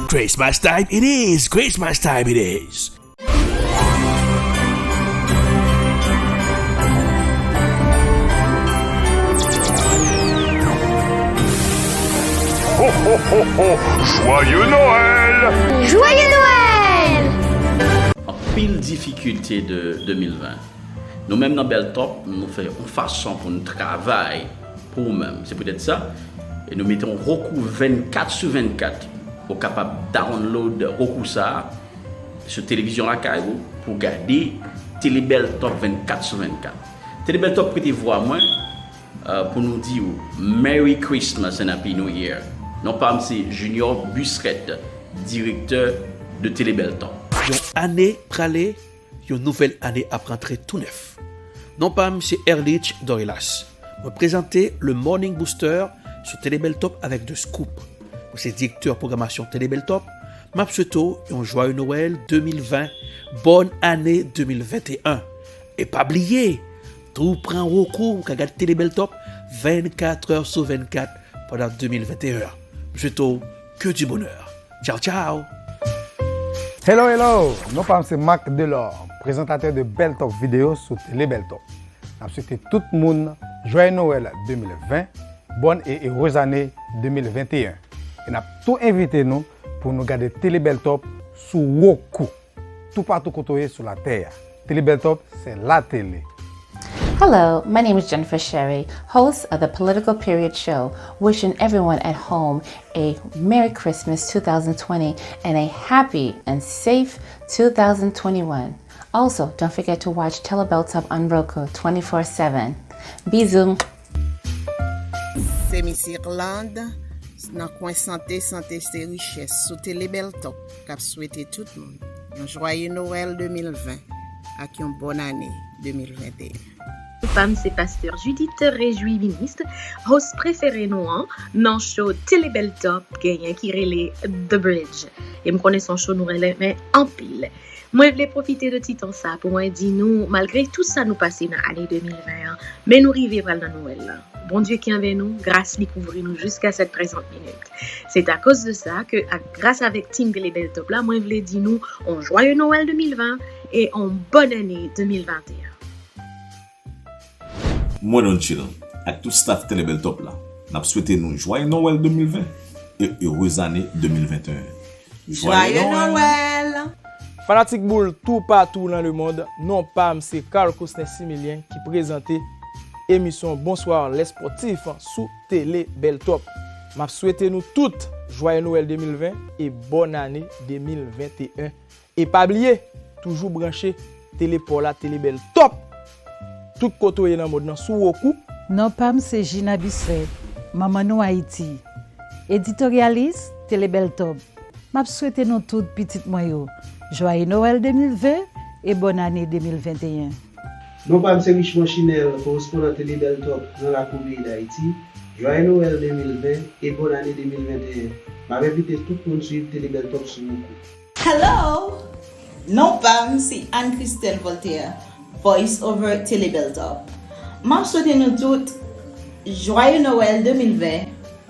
Christmas time it is. Christmas time it is. Ho ho ho ho! Joyeux Noël! Joyeux Noël! En pile difficulté de 2020. Nous-mêmes dans Beltop, nous faisons une façon pour nous travailler pour nous-mêmes. C'est peut-être ça. Et nous mettons Roku 24/24 pour capable download Roku ça sur télévision à Cairo pour garder Télé Beltop 24/24. Télé Beltop prêtez voir moi pour nous dire Merry Christmas and Happy New Year. Non pas c'est Junior Busquette, directeur de Télé Beltop. Une année pralée, une nouvelle année à rentrer tout neuf. Non pas M. Erlich Dorilas. Me présenter le Morning Booster sur Télé Beltop avec deux scoops. C'est directeur programmation Télé Beltop. M'a souhaito un joyeux Noël 2020. Bonne année 2021. Et pas oublier, tout prend recours qu'à regarder Télé Beltop 24 heures sur 24 pendant 2021. Souhaito que du bonheur. Ciao, ciao. Hello, hello! Non pas c'est Marc Delors, présentateur de Beltop vidéo sur Télé Beltop. Je souhaite tout le monde joyeux Noël 2020, bonne et heureuse année 2021. Et nous tout invité nous pour nous garder Télé Beltop sur Roku, tout partout côté sur la terre. Télé Beltop, c'est la télé. Hello, my name is Jennifer Sherry, host of the Political Period Show, wishing everyone at home a Merry Christmas 2020 and a happy and safe 2021. Also, don't forget to watch Telebeltop on Roku 24/7. Bisous! C'est Miss Irlande, dans le coin santé, c'est richesse, sous Télé Beltop, qui a souhaité tout le monde un joyeux Noël 2020 et une bonne année 2021. Femme, c'est Pasteur Judith Réjouis ministre, host préféré nous dans show Télé Beltop gagnant qui relait The Bridge. Et me connais son show nous relait mais en pile. Moi je voulais profiter de titan ça pour moi dire nous malgré tout ça nous passer dans l'année 2020 mais nous arriver dans Noël. Bon Dieu qui est avec nous, grâce lui couvrir nous jusqu'à cette présente minute. C'est à cause de ça que grâce avec Team Télé Beltop là, moi je voulais dire nous un joyeux Noël 2020 et une bonne année 2021. Moi, Don Chill, avec tout staff Télé Beltop là, nous souhaitons nous joyeux Noël 2020 et heureuse année 2021. Joyeux Noël! Fanatique boule tout partout dans le monde, non pas c'est Carl Cosnet Similien qui présentait émission Bonsoir les sportifs sous Télé Beltop. M'a souhaité nous toutes joyeux Noël 2020 et bonne année 2021. Et pas oublier, toujours branché Télé pour la Télé Beltop. Tout côté dans mode sous Roku. Non pam c'est Gina Bisset, maman nou Haïti. Éditorialiste Télé Beltop. M'a souhaité nous toutes petites moyo. Joyeux Noël 2020 et bonne année 2021. Non pam c'est Richemont Chinel, correspondant Télé Beltop dans la commune d'Haïti. Joyeux Noël 2020 et bonne année 2021. M'a invité tout le monde suivre Télé Beltop sur Roku. Hello! Non pam c'est Anne-Christelle Voltaire. Voice over Télé Beltop. M'a souhaité nous toutes joyeux Noël 2020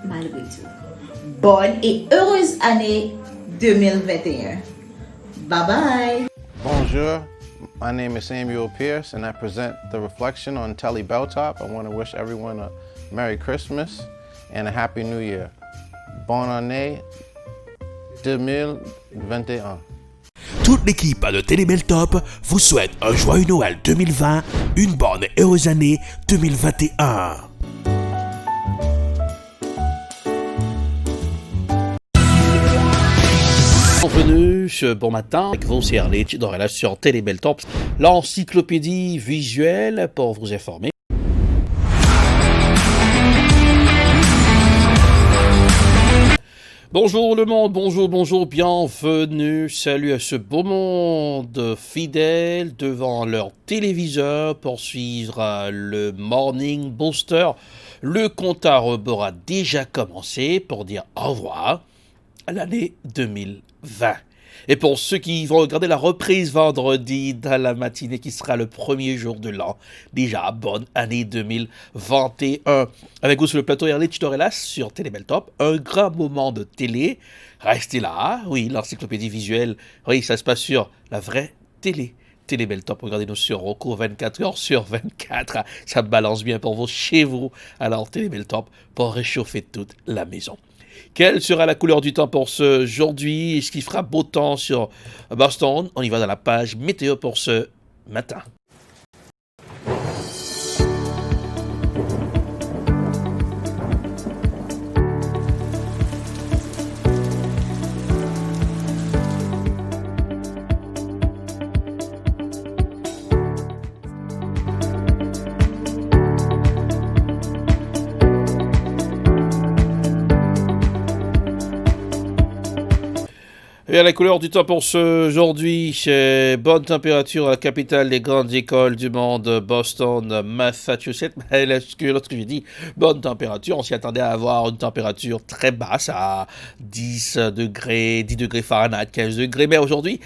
malgré tout. Bonne et heureuse année 2021. Bye bye. Bonjour, my name is Samuel Pierce and I present The Reflection on Télé Beltop. I want to wish everyone a Merry Christmas and a Happy New Year. Bonne année 2021. Toute l'équipe de Télé Beltop vous souhaite un joyeux Noël 2020, une bonne et heureuse année 2021. Bienvenue ce bon matin avec vous, c'est Erlich Dorilas sur Télé Beltop, l'encyclopédie visuelle pour vous informer. Bonjour le monde, bonjour, bienvenue, salut à ce beau monde fidèle devant leur téléviseur pour suivre le Morning Booster. Le compte à rebours a déjà commencé pour dire au revoir à l'année 2020. Et pour ceux qui vont regarder la reprise vendredi dans la matinée qui sera le premier jour de l'an, déjà bonne année 2021. Avec vous sur le plateau Erlich Dorelas sur Télébeltop, un grand moment de télé. Restez là, oui, l'encyclopédie visuelle, oui, ça se passe sur la vraie télé. Télébeltop, regardez-nous sur Roku 24h sur 24, ça balance bien pour vous chez vous. Alors Télébeltop pour réchauffer toute la maison. Quelle sera la couleur du temps pour ce aujourd'hui? Est-ce qu'il fera beau temps sur Boston? On y va dans la page météo pour ce matin. Et la couleur du temps pour aujourd'hui, c'est bonne température à la capitale des grandes écoles du monde, Boston, Massachusetts. Lorsque j'ai dit bonne température, on s'y attendait à avoir une température très basse à 10 degrés Fahrenheit, 15 degrés. Mais aujourd'hui,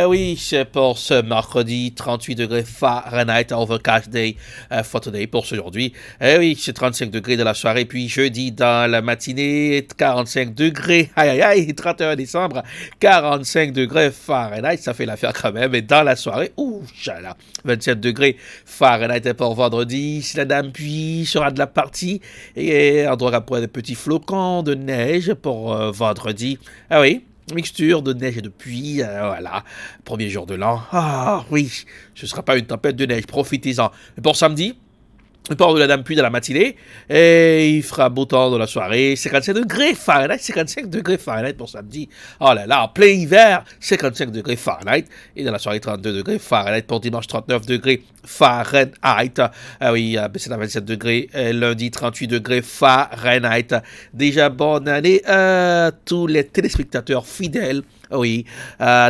oui, c'est pour ce mercredi, 38 degrés Fahrenheit, overcast day for today pour aujourd'hui. Oui, c'est 35 degrés de la soirée. Puis jeudi, dans la matinée, 45 degrés, 31 décembre, 45 degrés Fahrenheit, ça fait l'affaire quand même. Et dans la soirée, 27 degrés Fahrenheit pour vendredi. Si la dame puis sera de la partie et on doit avoir des petits flocons de neige pour vendredi. Ah oui, mixture de neige et de pluie, voilà, premier jour de l'an. Ah oui, ce ne sera pas une tempête de neige, profitez-en. Et pour samedi, le port de la dame pluie dans la matinée, et il fera beau temps dans la soirée, 55 degrés Fahrenheit pour samedi. Oh là là, en plein hiver, 55 degrés Fahrenheit, et dans la soirée, 32 degrés Fahrenheit pour dimanche, 39 degrés Fahrenheit. Ah oui, c'est à 27 degrés, lundi, 38 degrés Fahrenheit. Déjà bonne année à tous les téléspectateurs fidèles. Oui,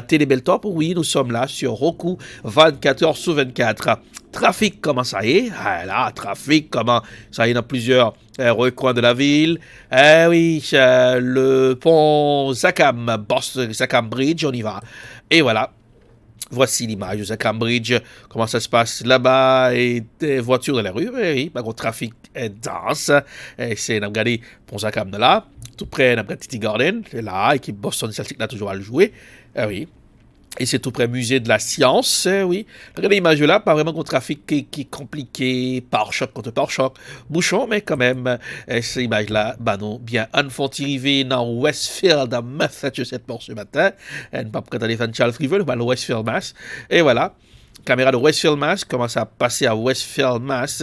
Télébeltop, oui, nous sommes là sur Roku, 24h sur 24. Trafic, comment ça y est? Ah là, trafic, comment ça y est dans plusieurs recoins de la ville. Oui, le pont Zakham Bridge, on y va. Et voilà. Voici l'image de Zakham Bridge, comment ça se passe là-bas, et des voitures dans la rue, oui, le trafic est dense, et c'est, on a regardé Pont Zakham de là, tout près, on a regardé Titi Garden, là, équipe Boston Celtics là toujours à le jouer, oui. Et c'est tout près musée de la science, oui. Regardez l'image là, pas vraiment un trafic qui est compliqué, pare-choc contre pare-choc, bouchon, mais quand même, ces images-là, non, bien, arrivé dans Westfield, dans Massachusetts pour ce matin. Ne pas prêter les fans de Charles River, le Westfield, Mass. Et voilà. Caméra de Westfield, Mass, commence à passer à Westfield, Mass.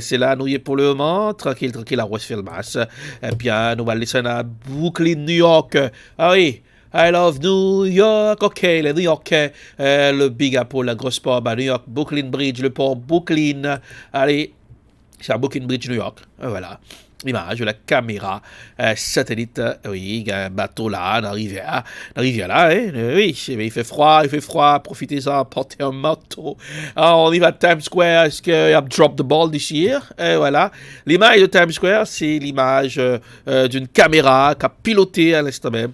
C'est là, nous y est pour le moment, tranquille à Westfield, Mass. Et bien, nous allons laisser à Brooklyn, New York. Ah oui. I love New York, ok, le New York, le Big Apple, la grosse port, New York, Brooklyn Bridge, le port Brooklyn, allez, c'est à Brooklyn Bridge, New York, voilà, l'image de la caméra satellite, oui, un bateau là, dans la rivière là, oui, il fait froid, profitez-en, portez un manteau. Alors, on y va à Times Square, est-ce qu'il y a drop the ball this year? Voilà, l'image de Times Square, c'est l'image d'une caméra qui a piloté à l'instant même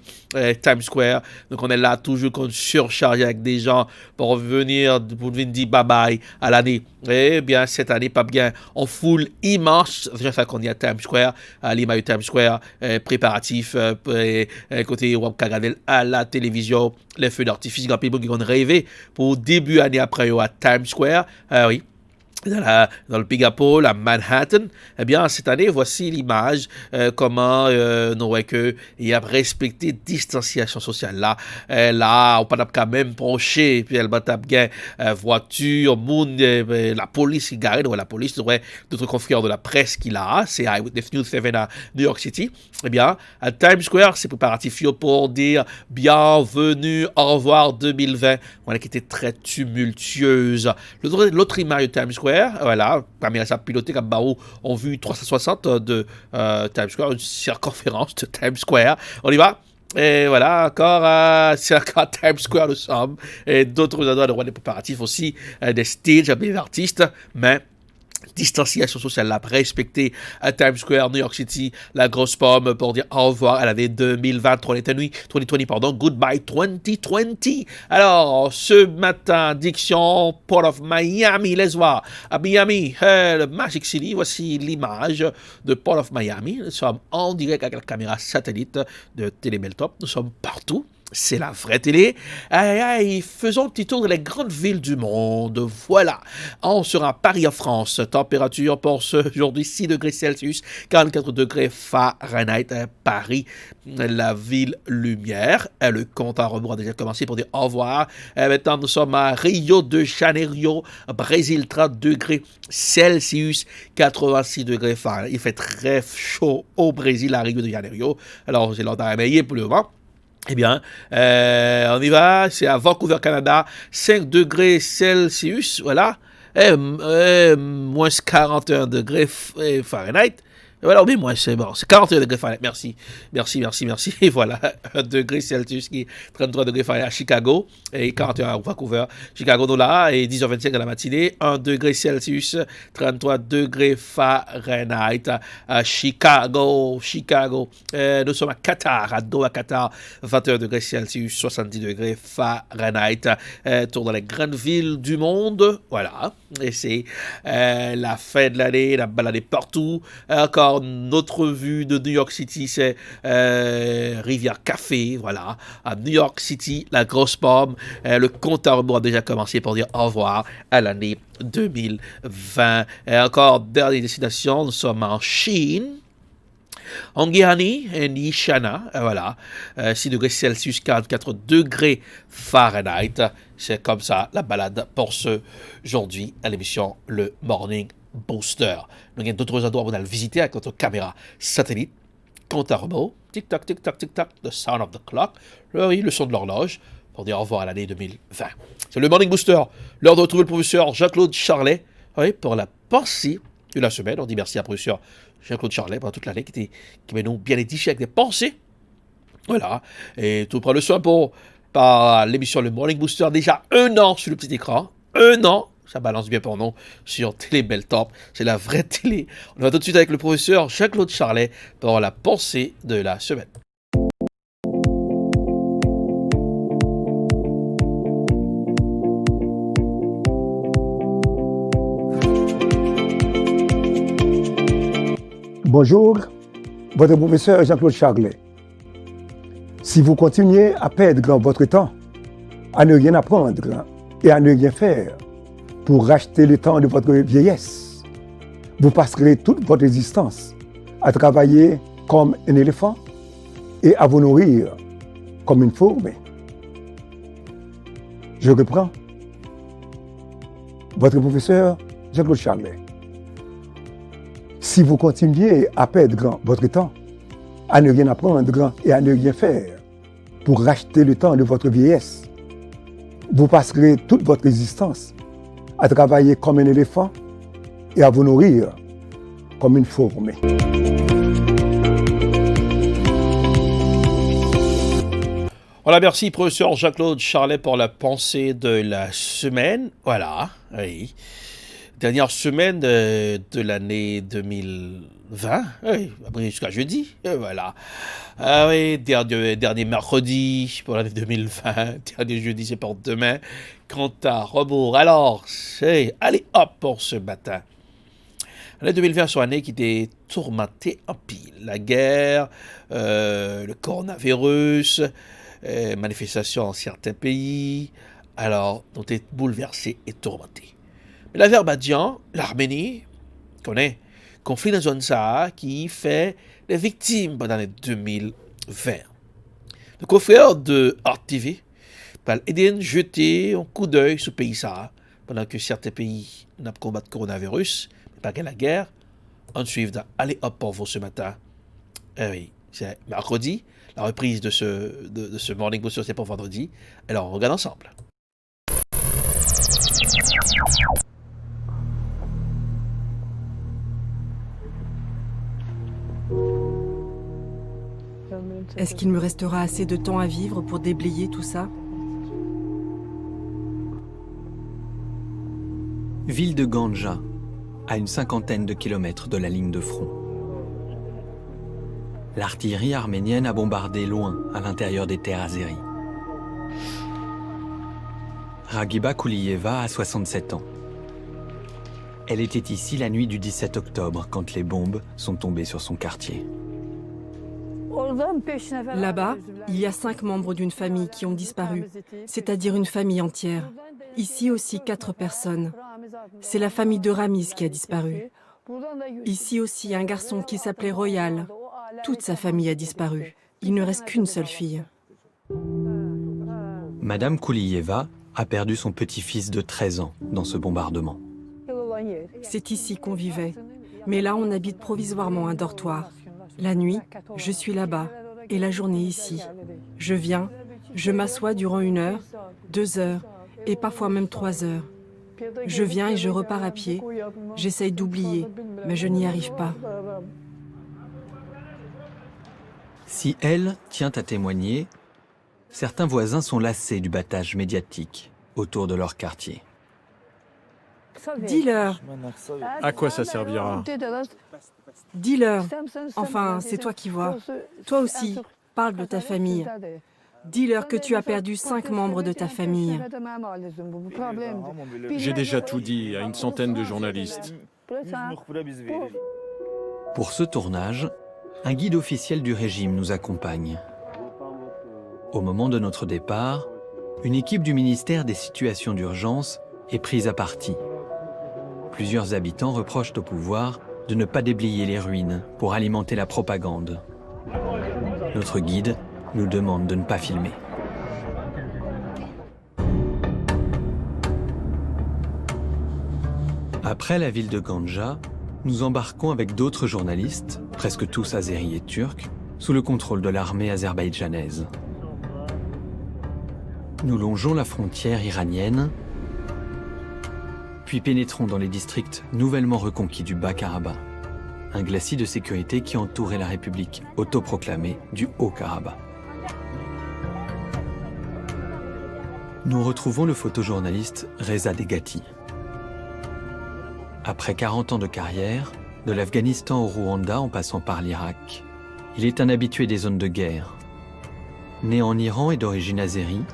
Times Square, donc on est là toujours qu'on surcharge avec des gens pour venir dire bye bye à l'année. Eh bien cette année pas bien en foule immense, déjà fait qu'on est à Times Square, à l'image de Times Square, préparatif côté Wabkagadel à la télévision, les feux d'artifice qui ont rêvé pour début année après à Times Square, oui. Dans le Big Apple, à Manhattan, eh bien, cette année, voici l'image, comment nous voyons qu'il y a respecté distanciation sociale. Là, on peut quand même pencher, puis elle va taper voiture, monde, la police qui garde, la police, d'autres confrères de la presse qui l'a, c'est Eyewitness News 7 à New York City. Eh bien, à Times Square, c'est préparatif pour dire bienvenue, au revoir 2020, voilà, qui était très tumultueuse. L'autre image de Times Square, voilà, parmi ça piloté comme Barreau ont vu 360 de Times Square, une circonférence de Times Square. On y va. Et voilà, c'est encore Times Square nous sommes. Et d'autres endroits de roi des préparatifs aussi, des stages avec des artistes, mais distanciation sociale, la respecter à Times Square, New York City, la grosse pomme pour dire au revoir à l'année 2020, 2020, pardon, goodbye 2020. Alors, ce matin, diction Port of Miami, laisse voir, à Miami, le Magic City, voici l'image de Port of Miami. Nous sommes en direct avec la caméra satellite de Télébeltop, nous sommes partout. C'est la vraie télé. Faisons un petit tour dans les grandes villes du monde. Voilà. On sera à Paris en France. Température pour ce aujourd'hui 6 degrés Celsius, 44 degrés Fahrenheit. Paris, la ville lumière. Le compte à rebours a déjà commencé pour dire au revoir. Maintenant, nous sommes à Rio de Janeiro, Brésil, 30 degrés Celsius, 86 degrés Fahrenheit. Il fait très chaud au Brésil, à Rio de Janeiro. Alors, c'est l'heure d'arriver pour le moment. Eh bien, on y va, c'est à Vancouver, Canada, 5 degrés Celsius, voilà, moins 41 degrés Fahrenheit. Voilà, mais moi, c'est bon, c'est 41 degrés Fahrenheit, merci, et voilà, 1 degré Celsius qui est 33 degrés Fahrenheit à Chicago, et 41 à Vancouver, Chicago, nous là, et 10h25 dans la matinée, 1 degré Celsius, 33 degrés Fahrenheit à Chicago, nous sommes à Qatar, à Doha, Qatar, 21 degrés Celsius, 70 degrés Fahrenheit, tour dans les grandes villes du monde, voilà, et c'est la fin de l'année, la balade est partout, encore notre vue de New York City, c'est Rivière Café, voilà, à New York City, la grosse pomme, le compte à rebours a déjà commencé pour dire au revoir à l'année 2020. Et encore, dernière destination, nous sommes en Chine, Anghiani et Nishana, voilà, 6 degrés Celsius, 44 degrés Fahrenheit. C'est comme ça la balade pour ce aujourd'hui à l'émission Le Morning Booster. Nous avons d'autres endroits où on a le visiter avec notre caméra satellite, compte à rebours, tic-tac, tic-tac, tic-tac, the sound of the clock, le son de l'horloge, pour dire au revoir à l'année 2020. C'est le Morning Booster, l'heure de retrouver le professeur Jean-Claude Charlet, oui, pour la pensée de la semaine. On dit merci à professeur Jean-Claude Charlet pendant toute l'année qui m'a nous bien édifié avec des pensées. Voilà, et tout prend le soin par l'émission Le Morning Booster, déjà 1 an sur le petit écran, 1 an. Ça balance bien pour nous sur Télébeltop. C'est la vraie télé. On va tout de suite avec le professeur Jean-Claude Charlet pour la pensée de la semaine. Bonjour, votre professeur Jean-Claude Charlet. Si vous continuez à perdre votre temps, à ne rien apprendre et à ne rien faire, pour racheter le temps de votre vieillesse, vous passerez toute votre existence à travailler comme un éléphant et à vous nourrir comme une fourmi. Je reprends. Votre professeur Jean-Claude Charlet. Si vous continuez à perdre votre temps, à ne rien apprendre et à ne rien faire, pour racheter le temps de votre vieillesse, vous passerez toute votre existence à travailler comme un éléphant et à vous nourrir comme une fourmi. Voilà, merci professeur Jean-Claude Charlet pour la pensée de la semaine. Voilà, oui. Dernière semaine de l'année 2020, oui, après jusqu'à jeudi, voilà. Ah oui, dernier mercredi pour l'année 2020, dernier jeudi c'est pour demain, compte à rebours. Alors, c'est allez hop pour ce matin. L'année 2020 sur l'année qui était tourmentée en pile. La guerre, le coronavirus, manifestations dans certains pays, alors on était bouleversés et tourmentés. Mais l'Azerbaïdjan, l'Arménie, connaît, conflit dans la zone Sahara qui fait des victimes pendant l'année 2020. Le confrère de Art TV va aider à jeter un coup d'œil sur le pays Sahara pendant que certains pays n'ont pas combattu le coronavirus, mais pas la guerre. On suit dans Allez hop pour vous ce matin. Oui, c'est mercredi, la reprise de ce Morning Booster, c'est pour vendredi. Alors on regarde ensemble. Est-ce qu'il me restera assez de temps à vivre pour déblayer tout ça? Ville de Ganja. à une 50aine de kilomètres de la ligne de front. L'artillerie arménienne a bombardé loin, à l'intérieur des terres azéries. Ragiba Kouliyeva a 67 ans. Elle était ici la nuit du 17 octobre, quand les bombes sont tombées sur son quartier. Là-bas, il y a 5 membres d'une famille qui ont disparu, c'est-à-dire une famille entière. Ici aussi 4 personnes. C'est la famille de Ramiz qui a disparu. Ici aussi un garçon qui s'appelait Royal. Toute sa famille a disparu. Il ne reste qu'une seule fille. Madame Kouliyeva a perdu son petit-fils de 13 ans dans ce bombardement. C'est ici qu'on vivait. Mais là, on habite provisoirement un dortoir. La nuit, je suis là-bas, et la journée ici. Je viens, je m'assois durant 1 heure, 2 heures, et parfois même 3 heures. Je viens et je repars à pied. J'essaye d'oublier, mais je n'y arrive pas. Si elle tient à témoigner, certains voisins sont lassés du battage médiatique autour de leur quartier. Dis-leur. À quoi ça servira? Dis-leur. Enfin, c'est toi qui vois. Toi aussi, parle de ta famille. Dis-leur que tu as perdu 5 membres de ta famille. J'ai déjà tout dit à une centaine de journalistes. Pour ce tournage, un guide officiel du régime nous accompagne. Au moment de notre départ, une équipe du ministère des Situations d'urgence est prise à partie. Plusieurs habitants reprochent au pouvoir de ne pas déblayer les ruines pour alimenter la propagande. Notre guide nous demande de ne pas filmer. Après la ville de Ganja, nous embarquons avec d'autres journalistes, presque tous azéris et turcs, sous le contrôle de l'armée azerbaïdjanaise. Nous longeons la frontière iranienne, puis pénétrons dans les districts nouvellement reconquis du Bas-Karabakh, un glacis de sécurité qui entourait la République autoproclamée du Haut-Karabakh. Nous retrouvons le photojournaliste Reza Degati. Après 40 ans de carrière, de l'Afghanistan au Rwanda en passant par l'Irak, il est un habitué des zones de guerre. Né en Iran et d'origine azérie,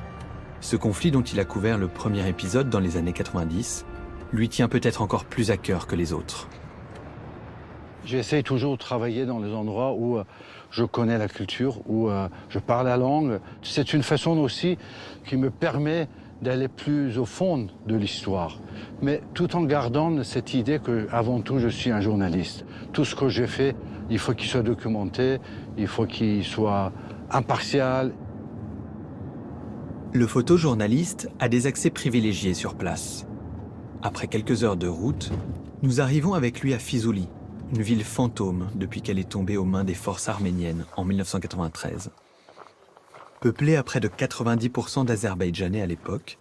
ce conflit dont il a couvert le premier épisode dans les années 90 lui tient peut-être encore plus à cœur que les autres. J'essaie toujours de travailler dans les endroits où je connais la culture, où je parle la langue. C'est une façon aussi qui me permet d'aller plus au fond de l'histoire, mais tout en gardant cette idée qu'avant tout, je suis un journaliste. Tout ce que j'ai fait, il faut qu'il soit documenté, il faut qu'il soit impartial. Le photojournaliste a des accès privilégiés sur place. Après quelques heures de route, nous arrivons avec lui à Fizuli, une ville fantôme depuis qu'elle est tombée aux mains des forces arméniennes en 1993. Peuplée à près de 90% d'Azerbaïdjanais à l'époque,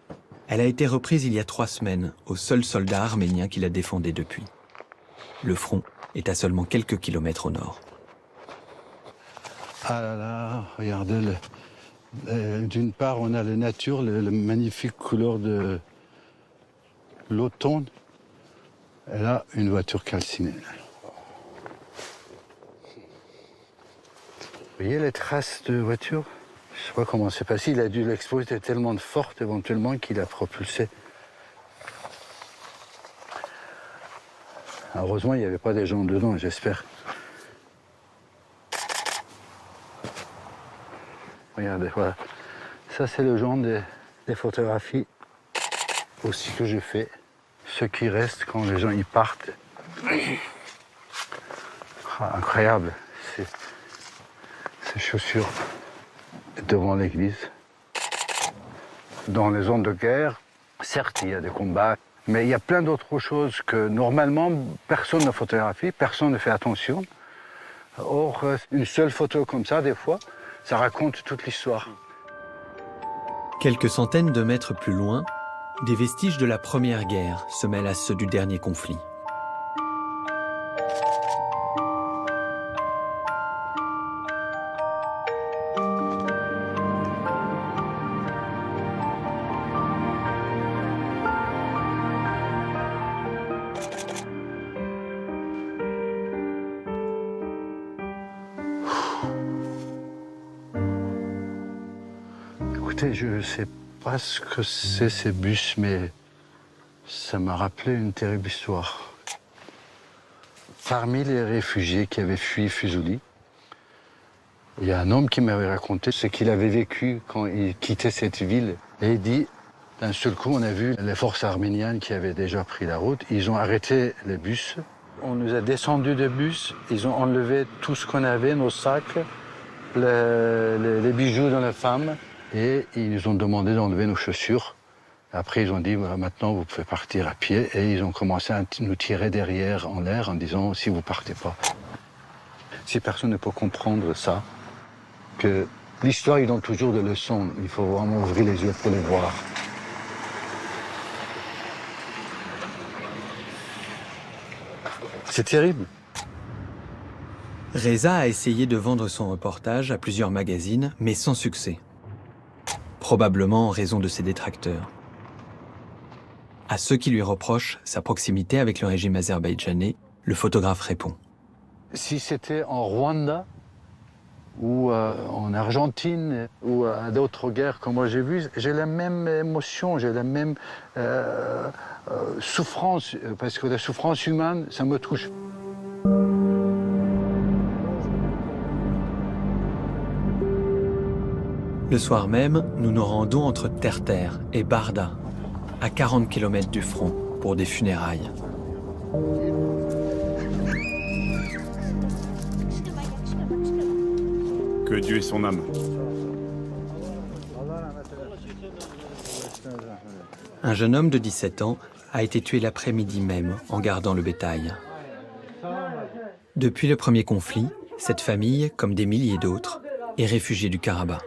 elle a été reprise il y a 3 semaines aux seuls soldats arméniens qui la défendaient depuis. Le front est à seulement quelques kilomètres au nord. Ah là là, regardez, d'une part on a la nature, la magnifique couleur de l'automne, et là une voiture calcinée. Vous voyez les traces de voiture? Je ne sais pas comment c'est passé, il a dû l'exploser, était tellement forte éventuellement qu'il a propulsé. Heureusement, il n'y avait pas des gens dedans, j'espère. Regardez, voilà. Ça, c'est le genre des photographies aussi que je fais. Ce qui reste quand les gens y partent. Ah, incroyable, ces chaussures devant l'église. Dans les zones de guerre, certes, il y a des combats, mais il y a plein d'autres choses que normalement personne ne photographie, personne ne fait attention. Or, une seule photo comme ça, des fois, ça raconte toute l'histoire. Quelques centaines de mètres plus loin, des vestiges de la Première Guerre se mêlent à ceux du dernier conflit. Écoutez, je ne sais pas ce que c'est ces bus, mais ça m'a rappelé une terrible histoire. Parmi les réfugiés qui avaient fui Fusoli, il y a un homme qui m'avait raconté ce qu'il avait vécu quand il quittait cette ville. Et il dit, d'un seul coup, on a vu les forces arméniennes qui avaient déjà pris la route. Ils ont arrêté les bus. On nous a descendus de bus. Ils ont enlevé tout ce qu'on avait, nos sacs, les bijoux de la femme. Et ils nous ont demandé d'enlever nos chaussures. Après, ils ont dit, voilà, maintenant, vous pouvez partir à pied. Et ils ont commencé à nous tirer derrière en l'air en disant, si vous partez pas. Si personne ne peut comprendre ça, que l'histoire, ils donnent toujours des leçons. Il faut vraiment ouvrir les yeux pour les voir. C'est terrible. Reza a essayé de vendre son reportage à plusieurs magazines, mais sans succès. Probablement en raison de ses détracteurs. À ceux qui lui reprochent sa proximité avec le régime azerbaïdjanais, le photographe répond. Si c'était en Rwanda, ou en Argentine, ou à d'autres guerres comme moi j'ai vu, j'ai la même émotion, j'ai la même souffrance, parce que la souffrance humaine, ça me touche. Le soir même, nous nous rendons entre Terre-Terre et Barda, à 40 km du front, pour des funérailles. Que Dieu ait son âme. Un jeune homme de 17 ans a été tué l'après-midi même en gardant le bétail. Depuis le premier conflit, cette famille, comme des milliers d'autres, est réfugiée du Karabakh.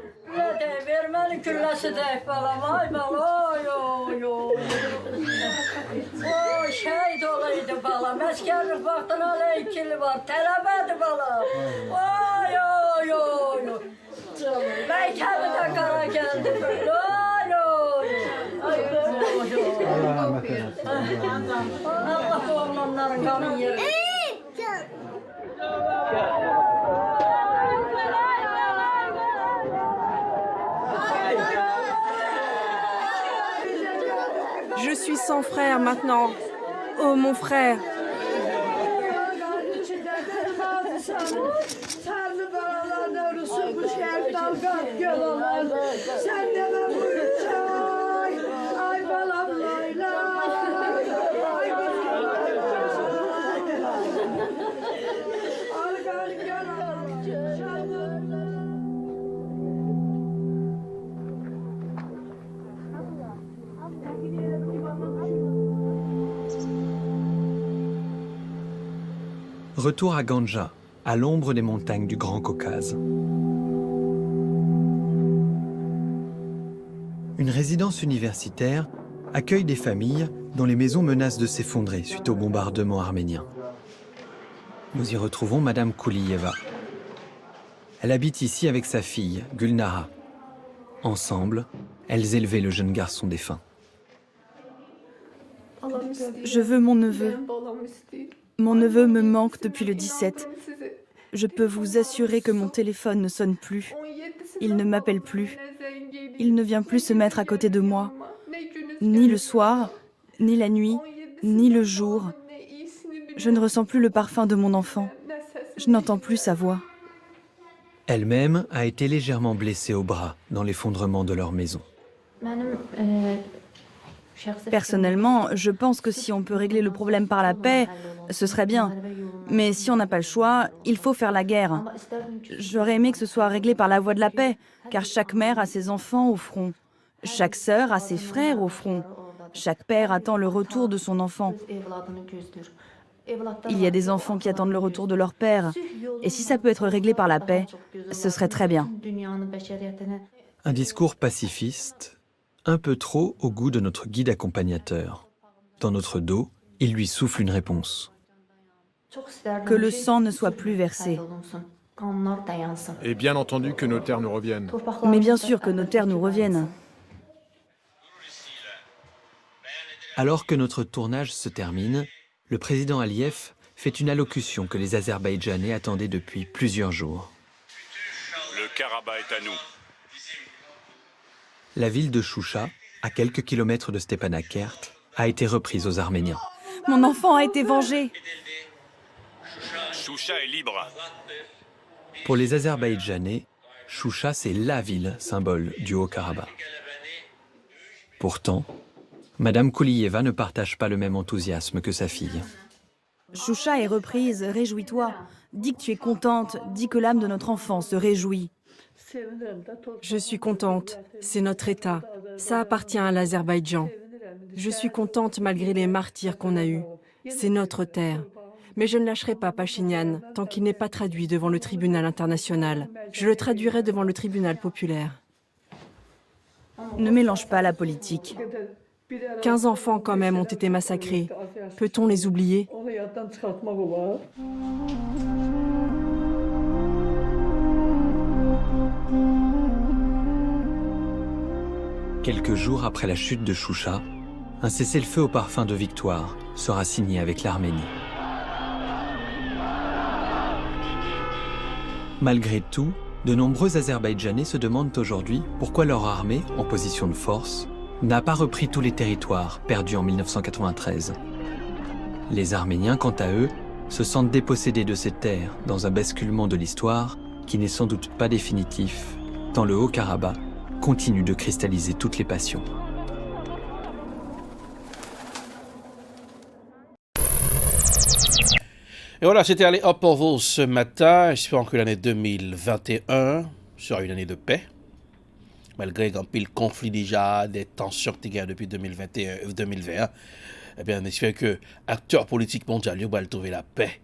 Je suis sans frère maintenant. Oh mon frère. Retour à Ganja, à l'ombre des montagnes du Grand Caucase. Une résidence universitaire accueille des familles dont les maisons menacent de s'effondrer suite au bombardement arménien. Nous y retrouvons Madame Kouliyeva. Elle habite ici avec sa fille, Gulnara. Ensemble, elles élevaient le jeune garçon défunt. Je veux mon neveu. Mon neveu me manque depuis le 17. Je peux vous assurer que mon téléphone ne sonne plus. Il ne m'appelle plus. Il ne vient plus se mettre à côté de moi. Ni le soir, ni la nuit, ni le jour. Je ne ressens plus le parfum de mon enfant. Je n'entends plus sa voix. Elle-même a été légèrement blessée au bras dans l'effondrement de leur maison. Personnellement, je pense que si on peut régler le problème par la paix, ce serait bien. Mais si on n'a pas le choix, il faut faire la guerre. J'aurais aimé que ce soit réglé par la voie de la paix, car chaque mère a ses enfants au front. Chaque sœur a ses frères au front. Chaque père attend le retour de son enfant. Il y a des enfants qui attendent le retour de leur père. Et si ça peut être réglé par la paix, ce serait très bien. Un discours pacifiste, un peu trop au goût de notre guide accompagnateur. Dans notre dos, il lui souffle une réponse. Que le sang ne soit plus versé. Et bien entendu que nos terres nous reviennent. Mais bien sûr que nos terres nous reviennent. Alors que notre tournage se termine, le président Aliyev fait une allocution que les Azerbaïdjanais attendaient depuis plusieurs jours. Le Karabakh est à nous. la ville de Choucha, à quelques kilomètres de Stepanakert, a été reprise aux Arméniens. Mon enfant a été vengé. Choucha est libre. Pour les Azerbaïdjanais, Choucha, c'est la ville symbole du Haut-Karabakh. Pourtant, Madame Koulieva ne partage pas le même enthousiasme que sa fille. Choucha est reprise, réjouis-toi. Dis que tu es contente, dis que l'âme de notre enfant se réjouit. Je suis contente, c'est notre État. Ça appartient à l'Azerbaïdjan. Je suis contente malgré les martyrs qu'on a eus. C'est notre terre. Mais je ne lâcherai pas Pachinian tant qu'il n'est pas traduit devant le tribunal international. Je le traduirai devant le tribunal populaire. Ne mélange pas la politique. 15 enfants quand même ont été massacrés. Peut-on les oublier ? Quelques jours après la chute de Choucha, un cessez-le-feu au parfum de victoire sera signé avec l'Arménie. Malgré tout, de nombreux Azerbaïdjanais se demandent aujourd'hui pourquoi leur armée, en position de force, n'a pas repris tous les territoires perdus en 1993. Les Arméniens, quant à eux, se sentent dépossédés de ces terres dans un basculement de l'histoire qui n'est sans doute pas définitif, tant le Haut-Karabakh continue de cristalliser toutes les passions. Et voilà, c'était Allez Hop pour vous ce matin. J'espère que l'année 2021 sera une année de paix. Malgré un pile conflit déjà, des tensions qui sont depuis 2021, eh bien, on espère que acteurs politiques mondiaux vont trouver la paix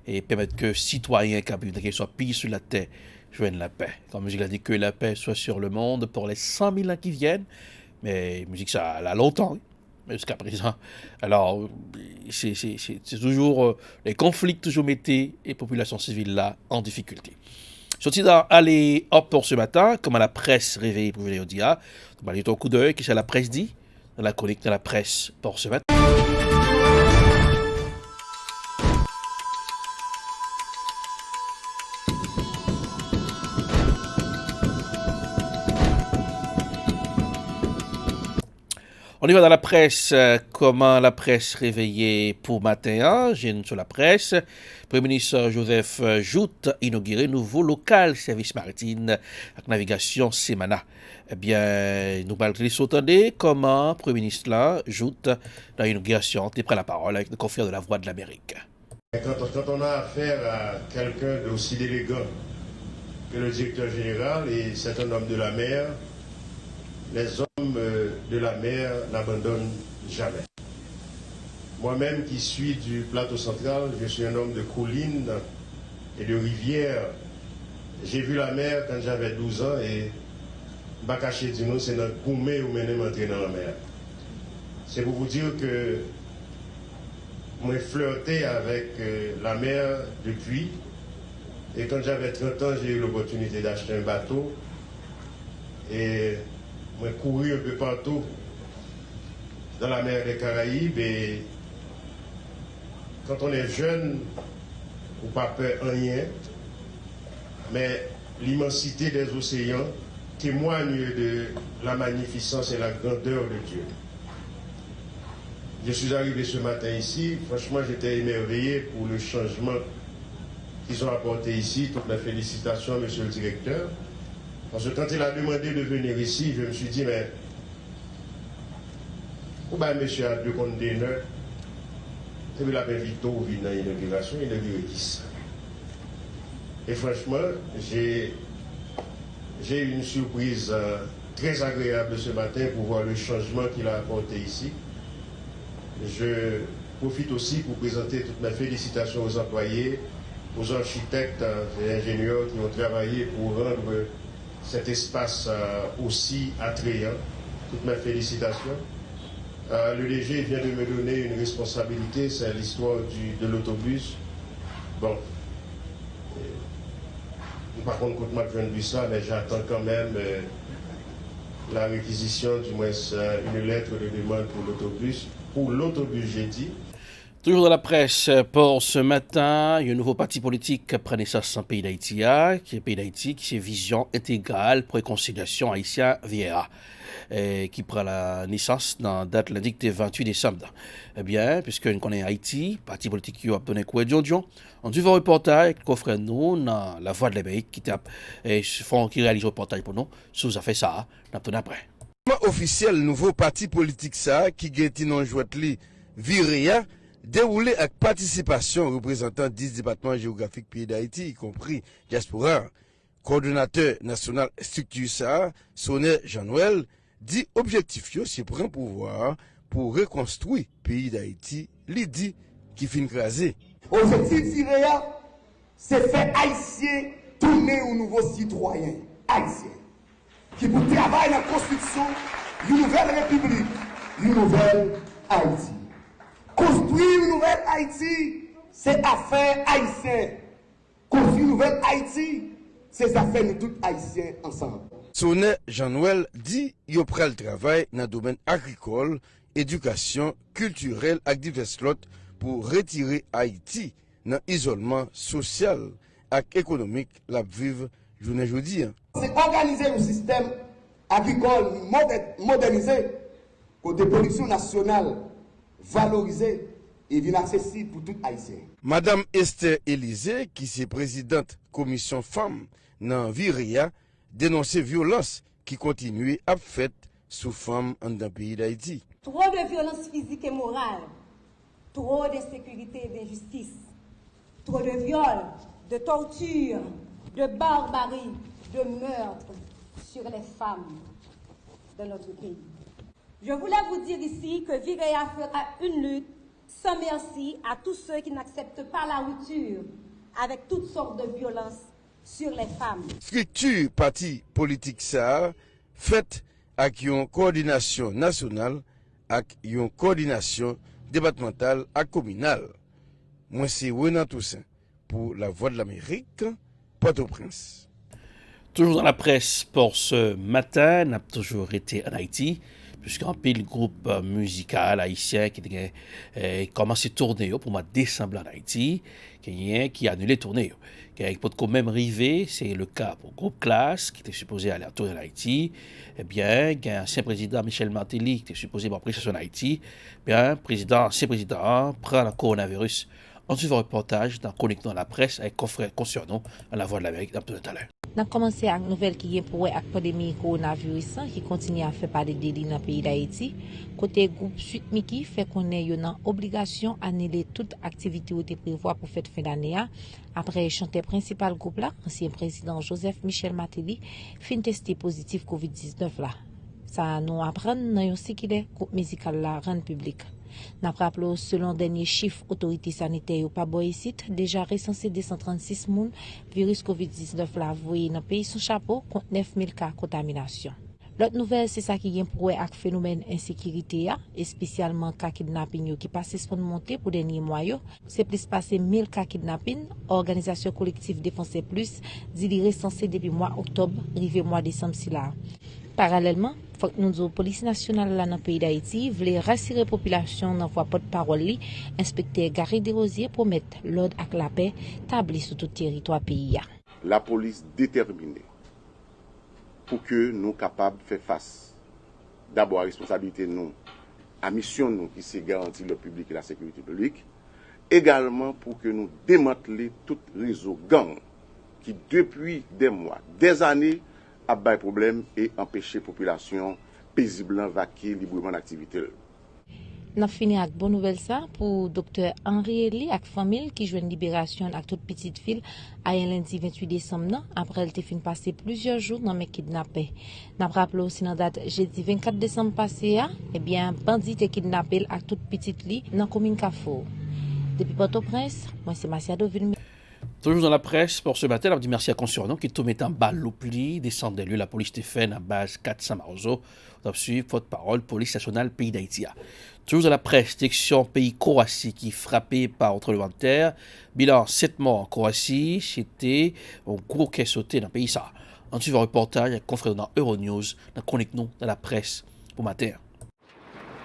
et permettre que citoyens qui soient pillés sur la terre joignent la paix. Comme musique a dit que la paix soit sur le monde pour les 100 000 ans qui viennent, mais musique ça a longtemps. Oui. Jusqu'à présent. Alors, c'est toujours les conflits toujours mettaient les populations civiles là en difficulté. Sorti dans Allez Hop pour ce matin, comme à la presse réveillée pour venir au dia, on va aller un coup d'œil, qu'est-ce que la presse dit dans la chronique de la presse pour ce matin. On y va dans la presse, comment la presse réveillée pour matin, j'ai sur la presse. Le Premier ministre Joseph Jout inauguré nouveau local service maritime avec navigation Semana. Eh bien, nous allons entendre comment le Premier ministre là, Jout, dans l'inauguration, tu prends la parole avec le confrère de la Voix de l'Amérique. Quand on a affaire à quelqu'un d'aussi élégant que le directeur général et c'est un homme de la mer, les hommes de la mer n'abandonnent jamais. Moi-même qui suis du plateau central, je suis un homme de collines et de rivières. J'ai vu la mer quand j'avais 12 ans et Bakaché Dino, c'est notre gourmet où mener m'entrer dans la mer. C'est pour vous dire que moi flirté avec la mer depuis et quand j'avais 30 ans, j'ai eu l'opportunité d'acheter un bateau et moi couru un peu partout dans la mer des Caraïbes et quand on est jeune, on n'a pas peur rien, mais l'immensité des océans témoigne de la magnificence et la grandeur de Dieu. Je suis arrivé ce matin ici, franchement j'étais émerveillé pour le changement qu'ils ont apporté ici. Toutes mes félicitations, monsieur le directeur. Parce que quand il a demandé de venir ici, je me suis dit, mais pourquoi monsieur a deux containers et puis la Vito vient dans l'inauguration, il a dit qui ça. Et franchement, j'ai eu une surprise très agréable ce matin pour voir le changement qu'il a apporté ici. Je profite aussi pour présenter toutes mes félicitations aux employés, aux architectes et ingénieurs qui ont travaillé pour rendre cet espace aussi attrayant. Toutes mes félicitations. Le DG vient de me donner une responsabilité, c'est l'histoire de l'autobus. Bon, par contre, quand je viens de ça, mais j'attends quand même la réquisition, du moins une lettre de demande pour l'autobus, j'ai dit. Toujours dans la presse pour ce matin, il y a un nouveau parti politique prend naissance dans le pays d'Haïti, qui est le pays d'Haïti, qui est Vision intégrale pour réconciliation haïtien-VRA, qui prend la naissance dans la date lundi 28 décembre. Eh bien, puisque nous connaissons Haïti, parti politique qui a donné quoi Dion, on dit un reportage qui offre nous dans la Voix de l'Amérique qui réalise un reportage pour nous. Si vous avez fait ça, nous allons après. Officiel nouveau parti politique ça qui genti non jouet li Virea déroulé avec participation représentant 10 départements géographiques pays d'Haïti, y compris diaspora. Coordonnateur national structure ça, Sonnet Jean-Noël, dit objectif yo c'est prendre pouvoir pour reconstruire pays d'Haïti, l'idi qui fin crasé. Objectif Virea, c'est faire haïtien tourner au nouveau citoyen haïtien qui pour travailler dans la construction d'une nouvelle république, une nouvelle Haïti. Construire une nouvelle Haïti, c'est affaire haïtienne. Construire une nouvelle Haïti, c'est affaire nous tous haïtiens ensemble. Sonnet Jean-Noël dit qu'il prend le travail dans le domaine agricole, éducation, culturel et divers autres pour retirer Haïti dans l'isolement social et économique la vive journée aujourd'hui. C'est organiser le système agricole modernisé, côté production nationale valorisée et bien accessible pour tout Haïtien. Madame Esther Élysée, qui est présidente commission femmes dans Virea, dénonce violence qui continue à faire sous femmes dans le pays d'Haïti. Trop de violence physique et morale, trop d'insécurité et d'injustice, trop de viols, de torture, de barbarie, de meurtre sur les femmes de notre pays. Je voulais vous dire ici que Virea fera une lutte sans merci à tous ceux qui n'acceptent pas la rupture avec toutes sortes de violences sur les femmes. Structure parti politique ça faite avec une coordination nationale avec une coordination départementale et communale. Moi c'est Renan Toussaint pour la Voix de l'Amérique, Port-au-Prince. Toujours dans la presse pour ce matin, on a toujours été en Haïti, puisqu'un pile groupe musical haïtien qui a commencé à tourner pour le mois de décembre en Haïti, qui a annulé la tournée. Qui peut quand même arriver, c'est le cas pour le groupe Classe, qui était supposé aller tourner en Haïti. Eh bien, il y a un ancien président Michel Martelly, qui était supposé avoir prestation en Haïti. Eh bien, ancien président prend le coronavirus. On suit un reportage dans Chronique dans la presse avec confrère concernant à la Voix de l'Amérique dans tout à l'heure. Nous avons commencé avec une nouvelle qui est pour la pandémie coronavirus qui continue à faire parler de délits dans le pays d'Haïti. Côté groupe Suite Miki fait qu'on ait une obligation d'annuler toute activité qui était prévue pour cette fin d'année. Après chanteur principal groupe là, ancien président Joseph Michel Martelly, fin testé positif COVID-19 là. Ça nous apprend aussi qu'il est groupe musical là rend public. N'a rappelé selon dernier chiffre autorité sanitaire au Paboïcite déjà recensé 236 moun virus COVID-19 la voyé dans pays sous chapeau contre 9000 cas contamination. L'autre nouvelle c'est ça qui vient pour avec phénomène insécurité et spécialement cas kidnapping qui passe pour monter pour dernier mois c'est plus passé 1000 cas kidnapping organisation collective défense plus dit recensé depuis mois octobre arrivé mois décembre si là. Parallèlement, faut que nous police nationale là dans le pays d'Haïti voulait rassurer la population dans voie porte-parole li, inspecteur Gary Desrosiers pour mettre l'ordre avec la paix établi sur tout le territoire pays. La police déterminée pour que nous capables de faire face d'abord à la responsabilité nous, à mission nous qui c'est garantir le public et la sécurité publique, également pour que nous démantelions tout réseau gang qui depuis des mois, des années à bas problème et empêcher la population paisiblement vaquer librement d'activité. Nous fini avec bonne nouvelle ça pour docteur Henri Eli avec famille qui joue une libération avec toute petite fille à un lundi 28 décembre après elle était fin passer plusieurs jours dans mes kidnappés. Nous rappelons aussi dans date jeudi 24 décembre passé eh bien bandit était kidnappé avec toute petite lit dans commune Carrefour. Depuis Port-au-Prince, moi c'est Marcia Doville. Toujours dans la presse, pour ce matin, on dit merci à Concernon qui est tout mettant balle au pli, descend de lieu la police Stéphane à base 4 Saint-Marzo. On suit porte-parole, police nationale, pays d'Haïti. Toujours dans la presse, section pays Croatie qui est frappé par un tremblement de terre. Bilan 7 morts en Croatie, c'était un gros quai sauté dans le pays. On suit un reportage avec confrère dans Euronews, dans Chronique nous dans la presse pour matin.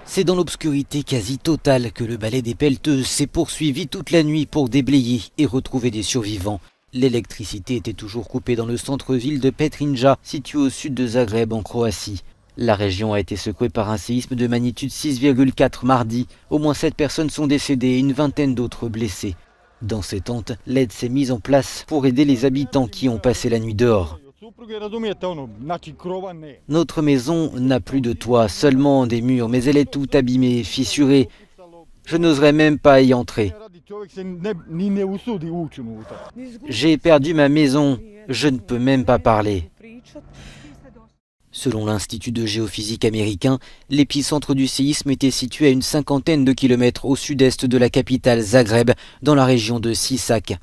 C'est dans l'obscurité quasi totale que le balai des pelleteuses s'est poursuivi toute la nuit pour déblayer et retrouver des survivants. L'électricité était toujours coupée dans le centre-ville de Petrinja, situé au sud de Zagreb en Croatie. La région a été secouée par un séisme de magnitude 6,4 mardi. Au moins 7 personnes sont décédées et une vingtaine d'autres blessées. Dans ces tentes, l'aide s'est mise en place pour aider les habitants qui ont passé la nuit dehors. Notre maison n'a plus de toit, seulement des murs, mais elle est toute abîmée, fissurée. Je n'oserais même pas y entrer. J'ai perdu ma maison, je ne peux même pas parler. Selon l'Institut de géophysique américain, l'épicentre du séisme était situé à une cinquantaine de kilomètres au sud-est de la capitale Zagreb, dans la région de Sisak.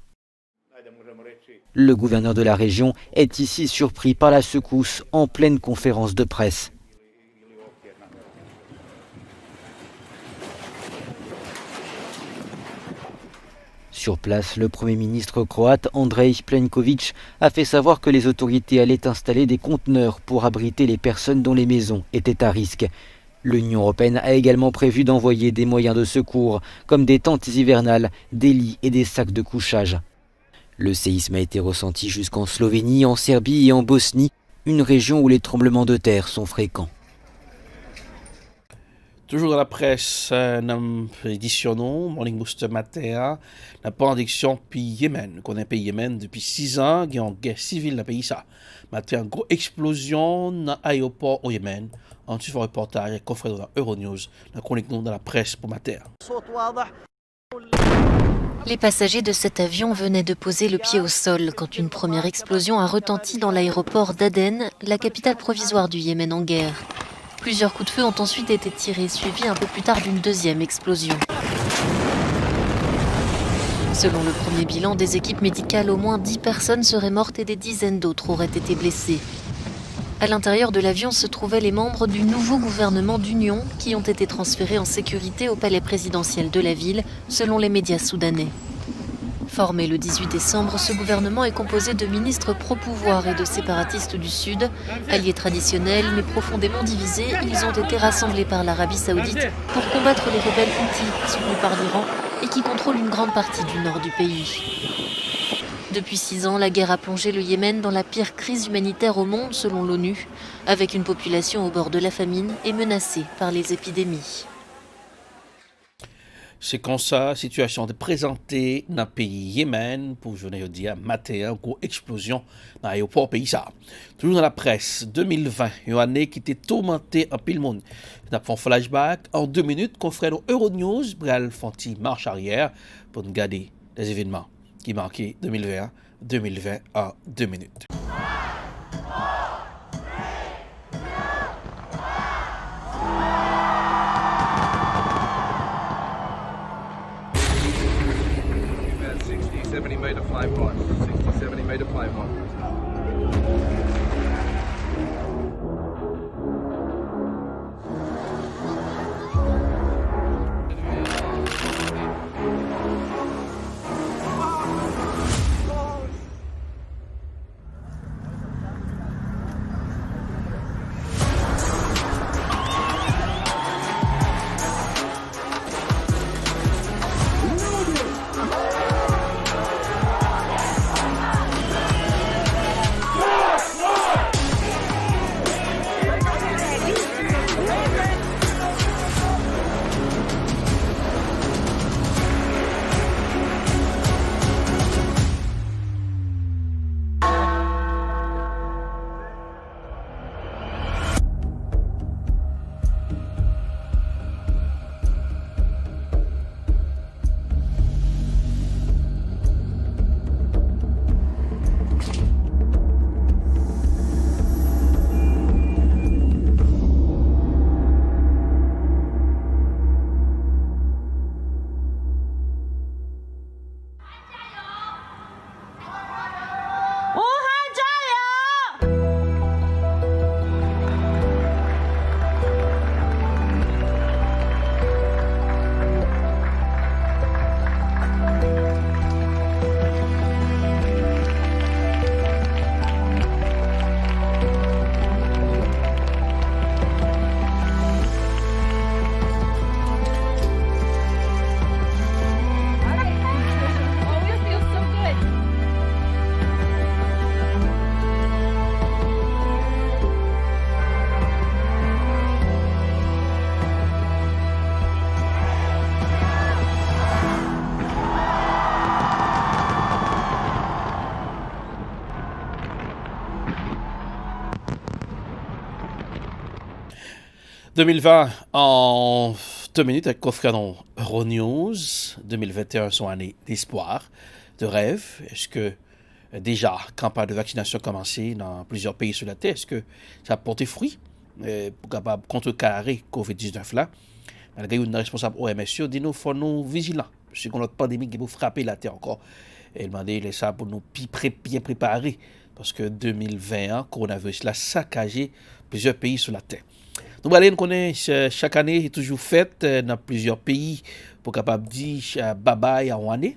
Le gouverneur de la région est ici surpris par la secousse en pleine conférence de presse. Sur place, le Premier ministre croate Andrej Plenković a fait savoir que les autorités allaient installer des conteneurs pour abriter les personnes dont les maisons étaient à risque. L'Union européenne a également prévu d'envoyer des moyens de secours, comme des tentes hivernales, des lits et des sacs de couchage. Le séisme a été ressenti jusqu'en Slovénie, en Serbie et en Bosnie, une région où les tremblements de terre sont fréquents. Toujours dans la presse, nous éditionnons Morning Booster matin, la prédiction puis Yémen. Qu'on a un pays Yémen depuis 6 ans, il y a une guerre civile dans le pays. Matin, une grosse explosion dans l'aéroport au Yémen. Ensuite, un reportage avec confrère dans Euronews, la chronique dans la presse pour matin. Les passagers de cet avion venaient de poser le pied au sol quand une première explosion a retenti dans l'aéroport d'Aden, la capitale provisoire du Yémen en guerre. Plusieurs coups de feu ont ensuite été tirés, suivis un peu plus tard d'une deuxième explosion. Selon le premier bilan des équipes médicales, au moins 10 personnes seraient mortes et des dizaines d'autres auraient été blessées. À l'intérieur de l'avion se trouvaient les membres du nouveau gouvernement d'union qui ont été transférés en sécurité au palais présidentiel de la ville, selon les médias soudanais. Formé le 18 décembre, ce gouvernement est composé de ministres pro-pouvoir et de séparatistes du Sud. Alliés traditionnels mais profondément divisés, ils ont été rassemblés par l'Arabie Saoudite pour combattre les rebelles Houthis soutenus par l'Iran et qui contrôlent une grande partie du nord du pays. Depuis 6 ans, la guerre a plongé le Yémen dans la pire crise humanitaire au monde selon l'ONU, avec une population au bord de la famine et menacée par les épidémies. C'est comme ça, la situation est présentée dans le pays Yémen pour journée de matin, une grosse explosion dans l'aéroport pays. Toujours dans la presse, 2020, une année qui était tourmentée en pile monde. Nous avons fait un flashback en 2 minutes, confrère Euronews, Bral Fanti marche arrière pour nous garder les événements qui marquaient 2020 en 2 minutes. 2020 en 2 minutes avec confrère dans Euronews. 2021 sont année d'espoir, de rêve. Est-ce que déjà, campagne de vaccination a commencé dans plusieurs pays sur la Terre? Est-ce que ça a porté fruit pour capable contrecarrer COVID-19 là? Malgré une responsable OMS, dit nous faut nous vigilants. C'est qu'on a une pandémie qui peut frapper la Terre encore. Et demander ça pour nous bien préparer. Parce que 2020, coronavirus l'a saccagé plusieurs pays sur la Terre. Nous allons connaître chaque année est toujours faite dans plusieurs pays pour capable dire bye bye à une année.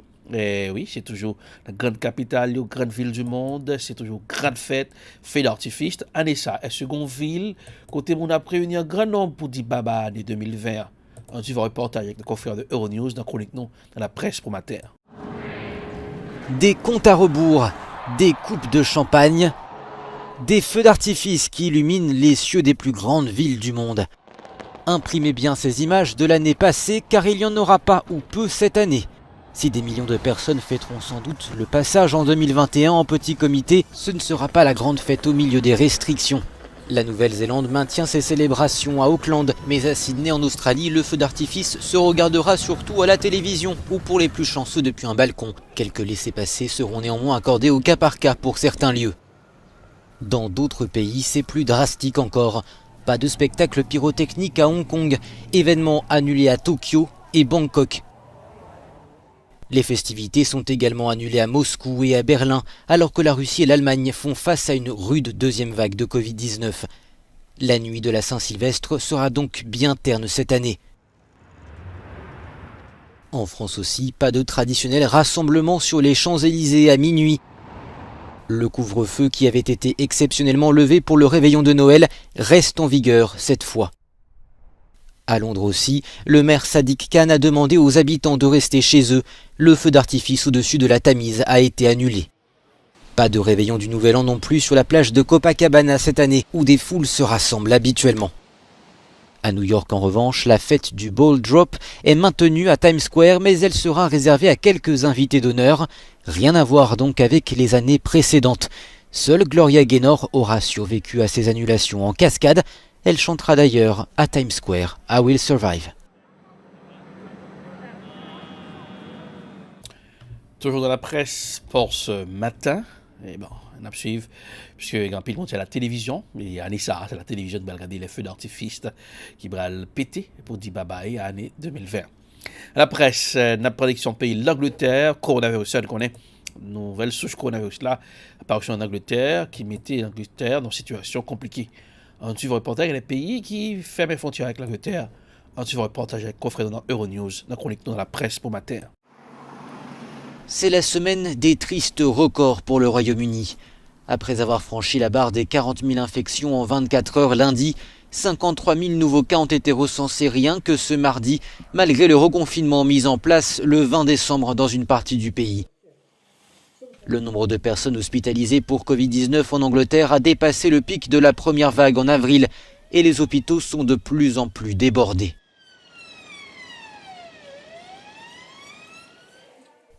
Oui, c'est toujours la grande capitale, la grande ville du monde, c'est toujours grande fête d'artifice. Année ça, est seconde ville, côté on a réuni un grand nombre pour dire bye bye année 2020. On va reportage avec le confrère de Euronews dans chronique non dans la presse pour matin. Des comptes à rebours, des coupes de champagne, des feux d'artifice qui illuminent les cieux des plus grandes villes du monde. Imprimez bien ces images de l'année passée car il n'y en aura pas ou peu cette année. Si des millions de personnes fêteront sans doute le passage en 2021 en petit comité, ce ne sera pas la grande fête au milieu des restrictions. La Nouvelle-Zélande maintient ses célébrations à Auckland, mais à Sydney en Australie, le feu d'artifice se regardera surtout à la télévision ou pour les plus chanceux depuis un balcon. Quelques laissez-passer seront néanmoins accordés au cas par cas pour certains lieux. Dans d'autres pays, c'est plus drastique encore. Pas de spectacle pyrotechnique à Hong Kong, événements annulés à Tokyo et Bangkok. Les festivités sont également annulées à Moscou et à Berlin, alors que la Russie et l'Allemagne font face à une rude deuxième vague de Covid-19. La nuit de la Saint-Sylvestre sera donc bien terne cette année. En France aussi, pas de traditionnel rassemblement sur les Champs-Élysées à minuit. Le couvre-feu qui avait été exceptionnellement levé pour le réveillon de Noël reste en vigueur cette fois. À Londres aussi, le maire Sadiq Khan a demandé aux habitants de rester chez eux. Le feu d'artifice au-dessus de la Tamise a été annulé. Pas de réveillon du Nouvel An non plus sur la plage de Copacabana cette année, où des foules se rassemblent habituellement. À New York en revanche, la fête du Ball Drop est maintenue à Times Square, mais elle sera réservée à quelques invités d'honneur. Rien à voir donc avec les années précédentes. Seule Gloria Gaynor aura survécu à ces annulations en cascade. Elle chantera d'ailleurs à Times Square, I Will Survive. Toujours dans la presse pour ce matin. Et bon, on a suivi, puisque grand pile monde c'est la télévision, mais année ça, c'est la télévision qui va regarder les feux d'artifice qui va le péter pour dire bye bye à l'année 2020. La presse, la prédiction pays l'Angleterre, coronavirus, on connaît nouvelle souche coronavirus là, apparition en Angleterre, qui mettait l'Angleterre dans une situation compliquée. On suit reportage avec les pays qui ferment les frontières avec l'Angleterre. On suit reportage avec confrère dans Euronews, dans chronique dans la presse pour matin. C'est la semaine des tristes records pour le Royaume-Uni. Après avoir franchi la barre des 40 000 infections en 24 heures lundi, 53 000 nouveaux cas ont été recensés rien que ce mardi, malgré le reconfinement mis en place le 20 décembre dans une partie du pays. Le nombre de personnes hospitalisées pour Covid-19 en Angleterre a dépassé le pic de la première vague en avril et les hôpitaux sont de plus en plus débordés.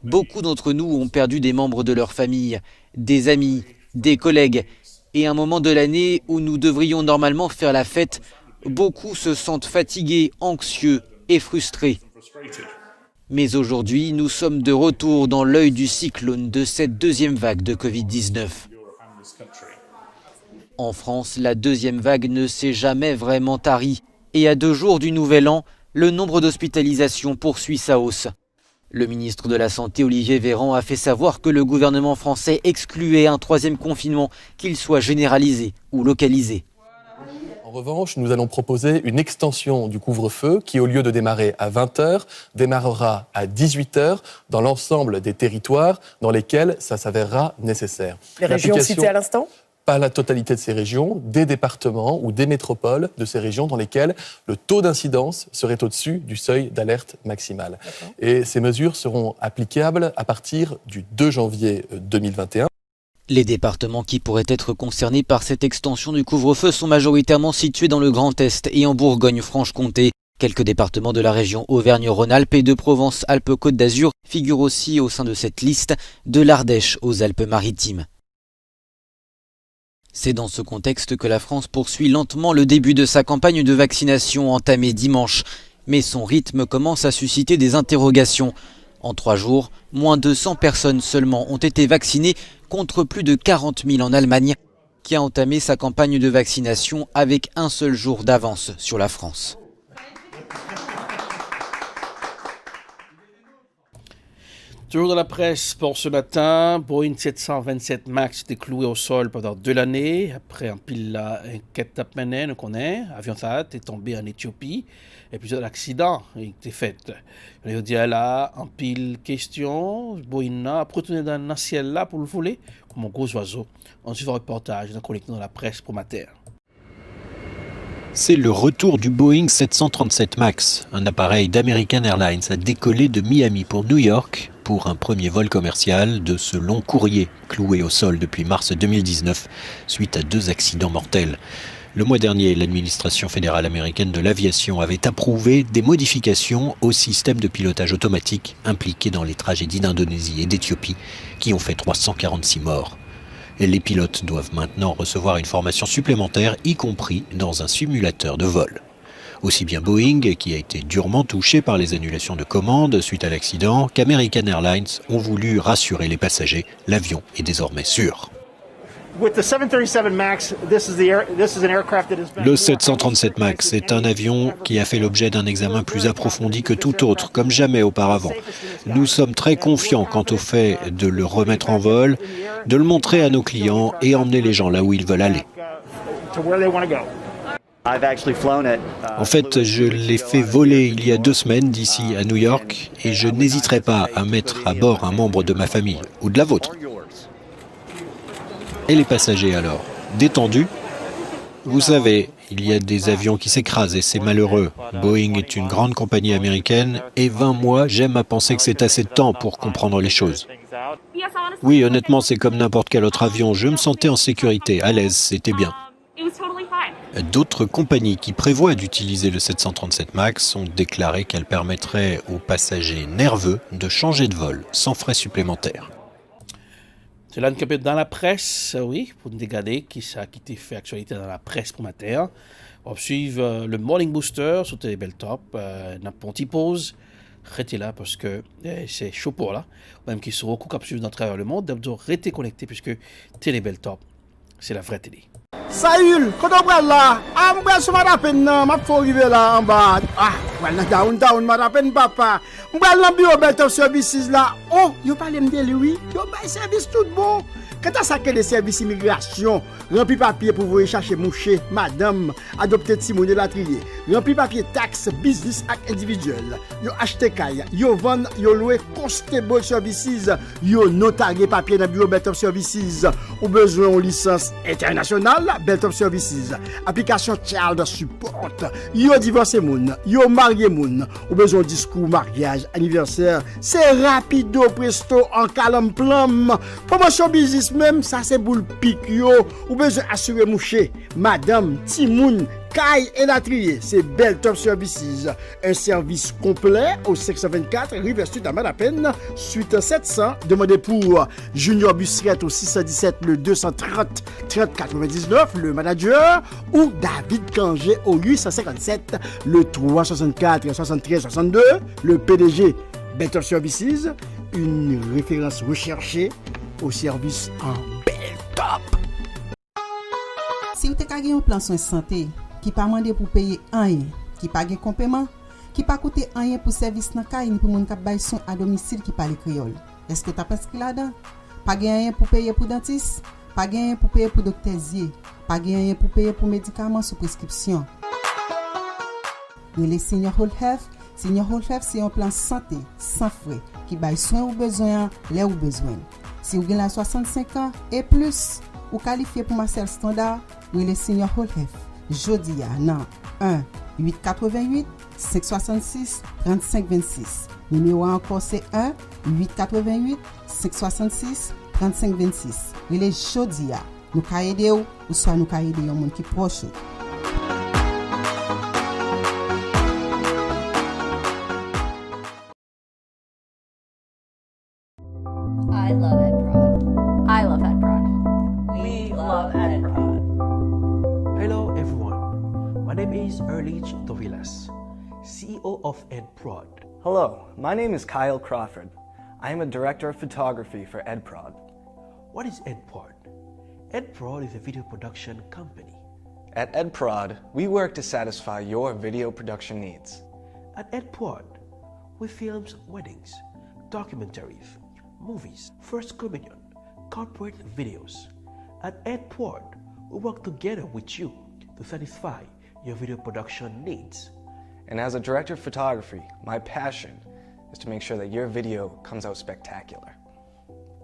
Beaucoup d'entre nous ont perdu des membres de leur famille, des amis, des collègues. Et à un moment de l'année où nous devrions normalement faire la fête, beaucoup se sentent fatigués, anxieux et frustrés. Mais aujourd'hui, nous sommes de retour dans l'œil du cyclone de cette deuxième vague de Covid-19. En France, la deuxième vague ne s'est jamais vraiment tarie. Et à 2 jours du Nouvel An, le nombre d'hospitalisations poursuit sa hausse. Le ministre de la Santé, Olivier Véran, a fait savoir que le gouvernement français excluait un 3e confinement, qu'il soit généralisé ou localisé. En revanche, nous allons proposer une extension du couvre-feu qui, au lieu de démarrer à 20h, démarrera à 18h dans l'ensemble des territoires dans lesquels ça s'avérera nécessaire. Les régions citées à l'instant ? Pas la totalité de ces régions, des départements ou des métropoles de ces régions dans lesquelles le taux d'incidence serait au-dessus du seuil d'alerte maximale. Et ces mesures seront applicables à partir du 2 janvier 2021. Les départements qui pourraient être concernés par cette extension du couvre-feu sont majoritairement situés dans le Grand Est et en Bourgogne-Franche-Comté. Quelques départements de la région Auvergne-Rhône-Alpes et de Provence-Alpes-Côte d'Azur figurent aussi au sein de cette liste, de l'Ardèche aux Alpes-Maritimes. C'est dans ce contexte que la France poursuit lentement le début de sa campagne de vaccination entamée dimanche. Mais son rythme commence à susciter des interrogations. En 3 jours, moins de 100 personnes seulement ont été vaccinées contre plus de 40 000 en Allemagne, qui a entamé sa campagne de vaccination avec un seul jour d'avance sur la France. Toujours dans la presse pour ce matin, Boeing 727 MAX était cloué au sol pendant 2 années. Après un pile enquête tapmanen, on connaît, avion ça est tombé en Éthiopie. Et plusieurs accidents ont été faits. On dit là, en pile question, Boeing a retourné dans le ciel là pour le voler comme un gros oiseau. On suit un reportage dans la presse pour matin. C'est le retour du Boeing 737 MAX. Un appareil d'American Airlines a décollé de Miami pour New York pour un premier vol commercial de ce long courrier cloué au sol depuis mars 2019 suite à 2 accidents mortels. Le mois dernier, l'administration fédérale américaine de l'aviation avait approuvé des modifications au système de pilotage automatique impliqué dans les tragédies d'Indonésie et d'Éthiopie qui ont fait 346 morts. Et les pilotes doivent maintenant recevoir une formation supplémentaire, y compris dans un simulateur de vol. Aussi bien Boeing, qui a été durement touché par les annulations de commandes suite à l'accident, qu'American Airlines ont voulu rassurer les passagers. L'avion est désormais sûr. Le 737 MAX est un avion qui a fait l'objet d'un examen plus approfondi que tout autre, comme jamais auparavant. Nous sommes très confiants quant au fait de le remettre en vol, de le montrer à nos clients et emmener les gens là où ils veulent aller. En fait, je l'ai fait voler il y a 2 semaines d'ici à New York et je n'hésiterai pas à mettre à bord un membre de ma famille ou de la vôtre. Et les passagers alors, détendus? Vous savez, il y a des avions qui s'écrasent et c'est malheureux. Boeing est une grande compagnie américaine et 20 mois, j'aime à penser que c'est assez de temps pour comprendre les choses. Oui, honnêtement, c'est comme n'importe quel autre avion. Je me sentais en sécurité, à l'aise, c'était bien. D'autres compagnies qui prévoient d'utiliser le 737 MAX ont déclaré qu'elle permettrait aux passagers nerveux de changer de vol sans frais supplémentaires. C'est là un peu dans la presse, oui, pour nous regarder qui a été fait actualité dans la presse pour matin. On va suivre le Morning Booster sur Télébeltop. On a une petite pause. Restez là parce que c'est chaud pour là. Même qui sont beaucoup capables de suivre dans travers le monde. Donc, restez connectés puisque Télébeltop, c'est la vraie télé. Saül, quand on prend là, on prend sur ma peine, ma faut arriver là en bas. Ah, voilà, down, ma peine, papa. On prend dans le bureau Beltop Services là. Oh, yo parle de lui, yo bail service tout bon. Quand à ça que les services immigration, rempli papier pour vous chercher moucher, madame, adopter Timon de la trier, rempli papier taxe, business ak individuel, yo acheter kaya, yo vend, yo louer constable services, yo notarié papier dans bureau Beltop Services, ou besoin en licence internationale, Beltop Services, application child support, yo divorcé moun, yo marié moun, ou besoin discours mariage, anniversaire, c'est rapido presto en calme plum, promotion business même ça c'est boule pic yo ou besoin assurer moucher madame Timoun Kai et la trier c'est Beltop Services un service complet au 624 River Sud à Madapen suite 700 demandez pour Junior Bussiette au 617 le 230 30 99 le manager ou David Kangé au 857 le 364 73 62 le PDG Beltop Services une référence recherchée au service en Beltop. Si vous avez un plan de santé qui pas demandé pour payer rien, qui pas de complément, qui pas coûter rien pour service dans caille ni pour moun k'ap bay soin à domicile qui parle créole. Est-ce que tu as prescrit là-dedans? Pas rien pour payer pour dentiste, pas rien pour payer pour docteur Zier, pas rien pour payer pour médicaments sous prescription. Les Senior Whole Health, Senior Whole Health c'est un plan santé sans frais qui baille soin ou besoin là où besoin. Si vous avez 65 ans et plus, vous qualifiez pour Marcel Standard ou les Senior Whole Health. Jodi à nan 1 888 566 35 26. Numéro encore c'est 1 888 566 35 26. Et les jodi à nous ka aider ou soit nous ka aider un monde qui proche. I love Ed Prod. I love Ed Prod. We love Ed Prod. Ehrlich Dovilas, CEO of EdProd. Hello, my name is Kyle Crawford. I am a director of photography for EdProd. What is EdProd? EdProd is a video production company. At EdProd, we work to satisfy your video production needs. At EdProd, we film weddings, documentaries, movies, First Communion, corporate videos. At EdProd, we work together with you to satisfy your video production needs. And as a director of photography, my passion is to make sure that your video comes out spectacular.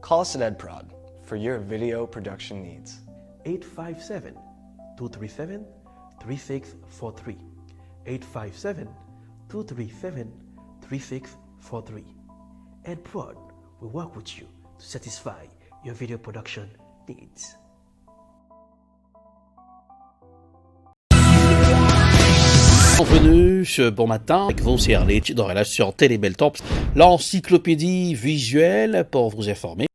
Call us at EdProd for your video production needs. 857-237-3643. 857-237-3643. EdProd will work with you to satisfy your video production needs. Bienvenue ce bon matin avec vous, c'est Ehrlich Dorelas sur Télébeltop, l'encyclopédie visuelle pour vous informer.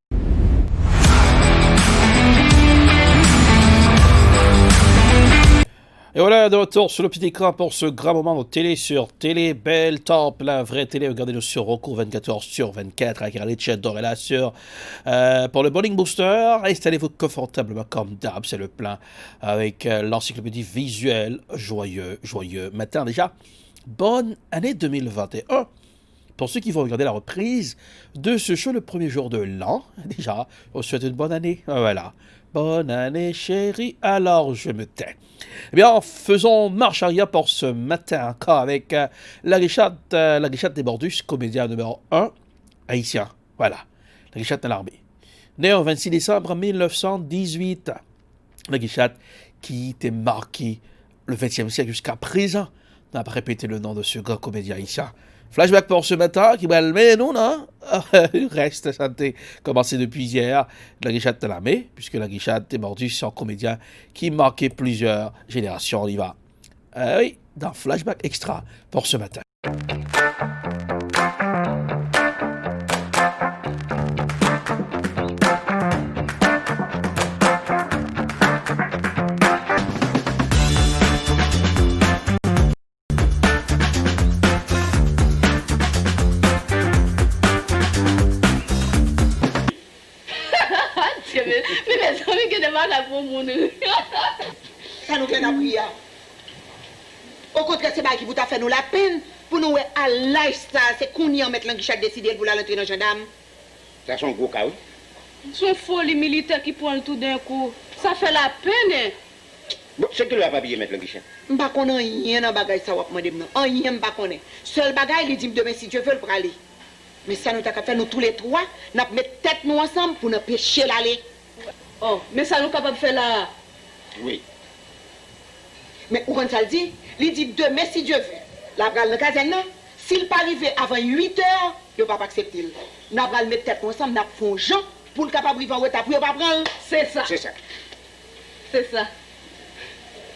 Et voilà, de retour sur le petit écran pour ce grand moment de télé sur Télébeltop, la vraie télé. Regardez-nous sur Roku 24h/24 avec Ehrlich Dorelas pour le Morning Booster. Installez-vous confortablement comme d'hab, c'est le plein avec l'encyclopédie visuelle. Joyeux matin déjà. Bonne année 2021. Pour ceux qui vont regarder la reprise de ce show le premier jour de l'an, déjà, on souhaite une bonne année. Voilà. Bonne année, chérie. Alors, je me tais. Eh bien, faisons marche arrière pour ce matin encore avec Laguichat Desbordus, comédien numéro 1, haïtien. Voilà. Laguichat dans l'armée. Né le 26 décembre 1918. Laguichat qui était marqué le XXe siècle jusqu'à présent. On n'a pas répété le nom de ce grand comédien haïtien. Flashback pour ce matin, qui va le mettre, nous, non? Reste santé, commencé depuis hier, Laguichat de l'armée, puisque Laguichat Desbordus, c'est un comédien qui marquait plusieurs générations. On y va. Oui, dans Flashback Extra pour ce matin. Ça nous fait un prière. Au contraire, c'est pas qui vous a fait nous la peine pour nous à lifestyle. C'est qu'on y en met l'Anguichat décidé pour l'entrer dans le gendarme. Ça sont gros cas, oui. Son folie militaire qui prend tout d'un coup. Ça fait la peine. Bon, c'est que le pas bien mettre l'Anguichat. Je ne connais rien dans le bagage, ça va me dire. Rien, je ne connais. Seul bagage, il dit demain si Dieu veut pour aller. Mais ça nous a fait nous tous les trois, nous mettre tête nous ensemble pour nous pêcher l'aller. Oh, mais ça nous capable de faire là. Oui. Mais où ça le dit? Il dit demain si Dieu veut. La bral dans caserne, s'il pas arrivé avant 8 heures, il ne va pas accepter. Nous allons mettre tête ensemble, nous faisons Jean pour le capable de vivre en retard, pour ne pas prendre. C'est ça. C'est ça. C'est ça.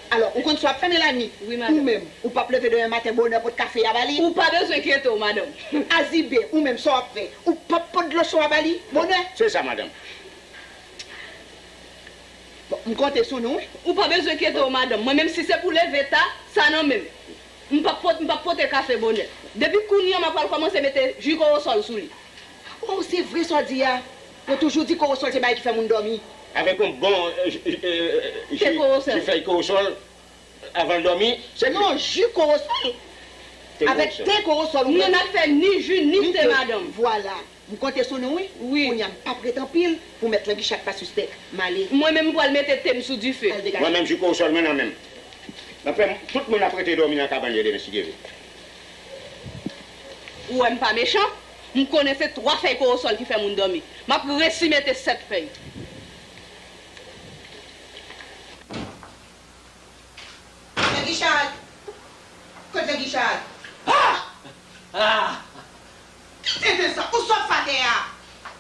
Alors, on compte soit fermer la nuit. Oui, madame. Ou même, ou pas lever demain matin bonheur pour le café à Bali. Ou pas besoin d'inquiéter, madame. Azibé, ou même soit fait. Ou pas de leçon à Bali. Bonheur. C'est ça, madame. Bon, on compte sur nous. Ou pas besoin d'inquiéter, madame. Moi, même si c'est pour lever ta, ça non même. Je ne peux pas porter café bonheur. Depuis qu'on y a, je vais commencer à mettre jus au sol sous lui. Oh, c'est vrai, ça dit. On a toujours dit qu'au sol, c'est pas qui fait mon dormir. Avec un bon jus fait au sol avant de dormir. C'est non, jus au sol. Avec thé au sol. On n'a fait ni jus ni thé, madame. Voilà. Vous comptez sur nous, oui? Oui. On n'y a pas prêt en pile pour mettre l'Anguichat pas sur steak. Malé. Moi-même, je vais mettre thé sous du feu. Moi-même, jus au sol, maintenant même. Après, tout le monde a prêté dormir dans la cabane de M. Guévé. Ou même pas méchant? Je connais 3 feuilles au sol qui fait mon dormir. Je vais réussir mettre 7 feuilles. L'Anguichat! Côte l'Anguichat! Ah! Ah! Tintin ça! Où sont Fatea?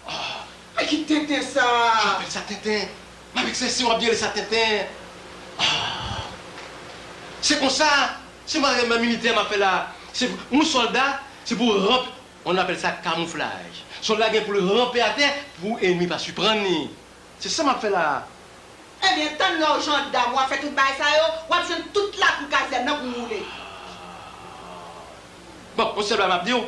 Ah! Qui Tintin ça? J'appelle ça Tintin. Mais avec ça, si on va bien ça Tintin. C'est comme ça. C'est ma militaire m'a fait là. C'est un soldat, c'est pour ramper. On appelle ça camouflage. Soldat pour le ramper à terre pour ennemi pas surprendre. C'est ça m'a fait là. Eh bien, tant l'argent d'amour, fait tout bail ça, ou a besoin de toute la coucaselle pour mouler. Bon, on se va dire,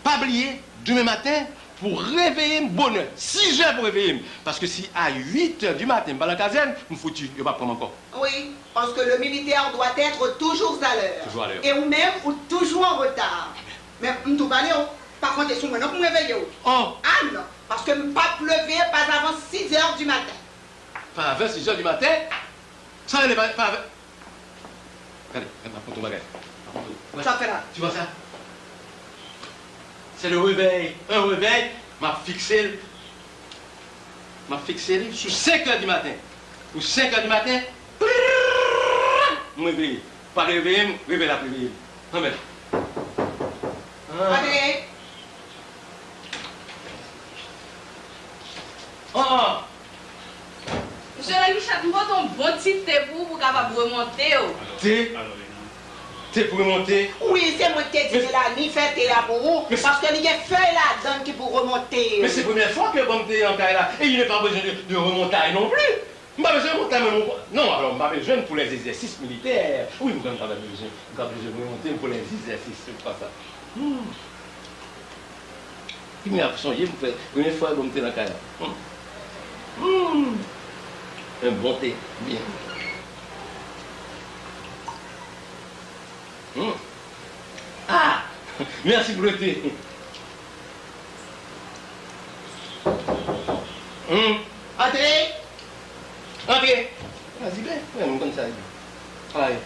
pas oublier, demain matin, pour réveiller mon bonheur. 6 heures pour réveiller. Parce que si à 8 heures du matin, dans la caserne, je me foutu, je ne vais pas prendre encore. Oui, parce que le militaire doit être toujours à l'heure. Toujours à l'heure. Et ou même, ou toujours en retard. Mais je ne pas aller, par contre, c'est moi non pour me réveiller. Oh! Ah non, parce que je ne peux pas lever pas avant 6 heures du matin. Pas avant 6 heures du matin? Ça n'est pas avant. Allez, prends ton bagage. Ça fait là. Tu vois ça? C'est le réveil. Un réveil m'a fixé sur 5 heures du matin. Ou 5 heures du matin, je me réveille. Pas réveiller, réveiller la réveiller. Non mais. Allez. Oh! Monsieur le Michel, nous avons un bon petit thé pour capable remonter. Thé? Thé pour remonter? Oui, c'est moi qui t'ai dit là, ni fait thé là pour vous, parce que il y a feuille là-dedans qui pour remonter. Mais c'est la première fois que je monte en carré là. Et il n'est pas besoin de remonter non plus. Je n'ai pas besoin de remonter même. Non, alors je n'ai pas besoin pour les exercices militaires. Oui, je n'ai pas besoin de remonter pour les exercices, c'est pas ça. Il m'a songé, la première fois que je monte dans le carré. Un bon thé, bien. Ah! Merci pour le thé. Entrez! Entrez! Vas-y, bien. Ouais, comme ça. Allez.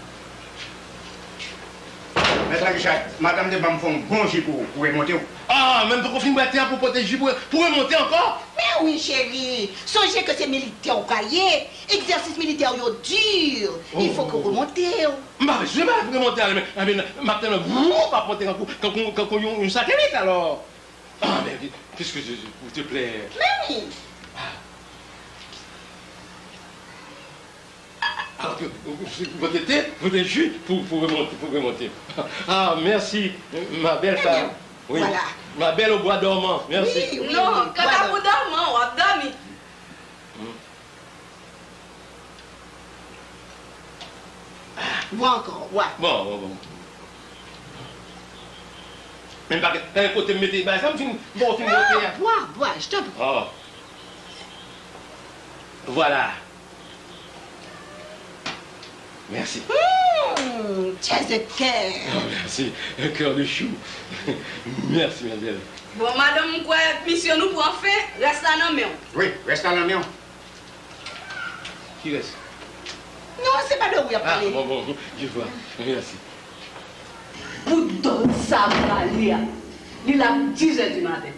Maître Richard, madame de Bam font un bon jus pour remonter. Ah, même pour qu'on finisse pour protéger, pour remonter encore? Mais oui, chérie. Songez que c'est militaire au cahier. Exercice militaire, il est dur. Il faut que vous remontez. Bah, je vais pas remonter. Maintenant, vous pas monter quand on a une satellite alors. Ah, mais qu'est-ce que s'il te plaît? Mais oui. Alors que votre thé, votre jus pour remonter. Ah, merci, ma belle femme. Oui. Voilà. Ma belle au bois dormant. Merci. Oui, oui, Non, oui. quand tu as dormant, on a dormi. Moi encore, ouais. Bon. Même pas que un côté me mettez, bah ça me fait bon, tu me mettez. Bois, je t'en prie. Oh. Voilà. Merci. Tu as un cœur. Oh, merci. Un cœur de chou. Merci, ma belle. Bon, madame, quoi, mission nous pour en faire, reste à la main. Oui, reste à la main. Qui reste? Non, c'est pas de où il a parlé. Ah, bon, je vois. Merci. Pour d'autres, ça va aller. Il a 10 heures du matin.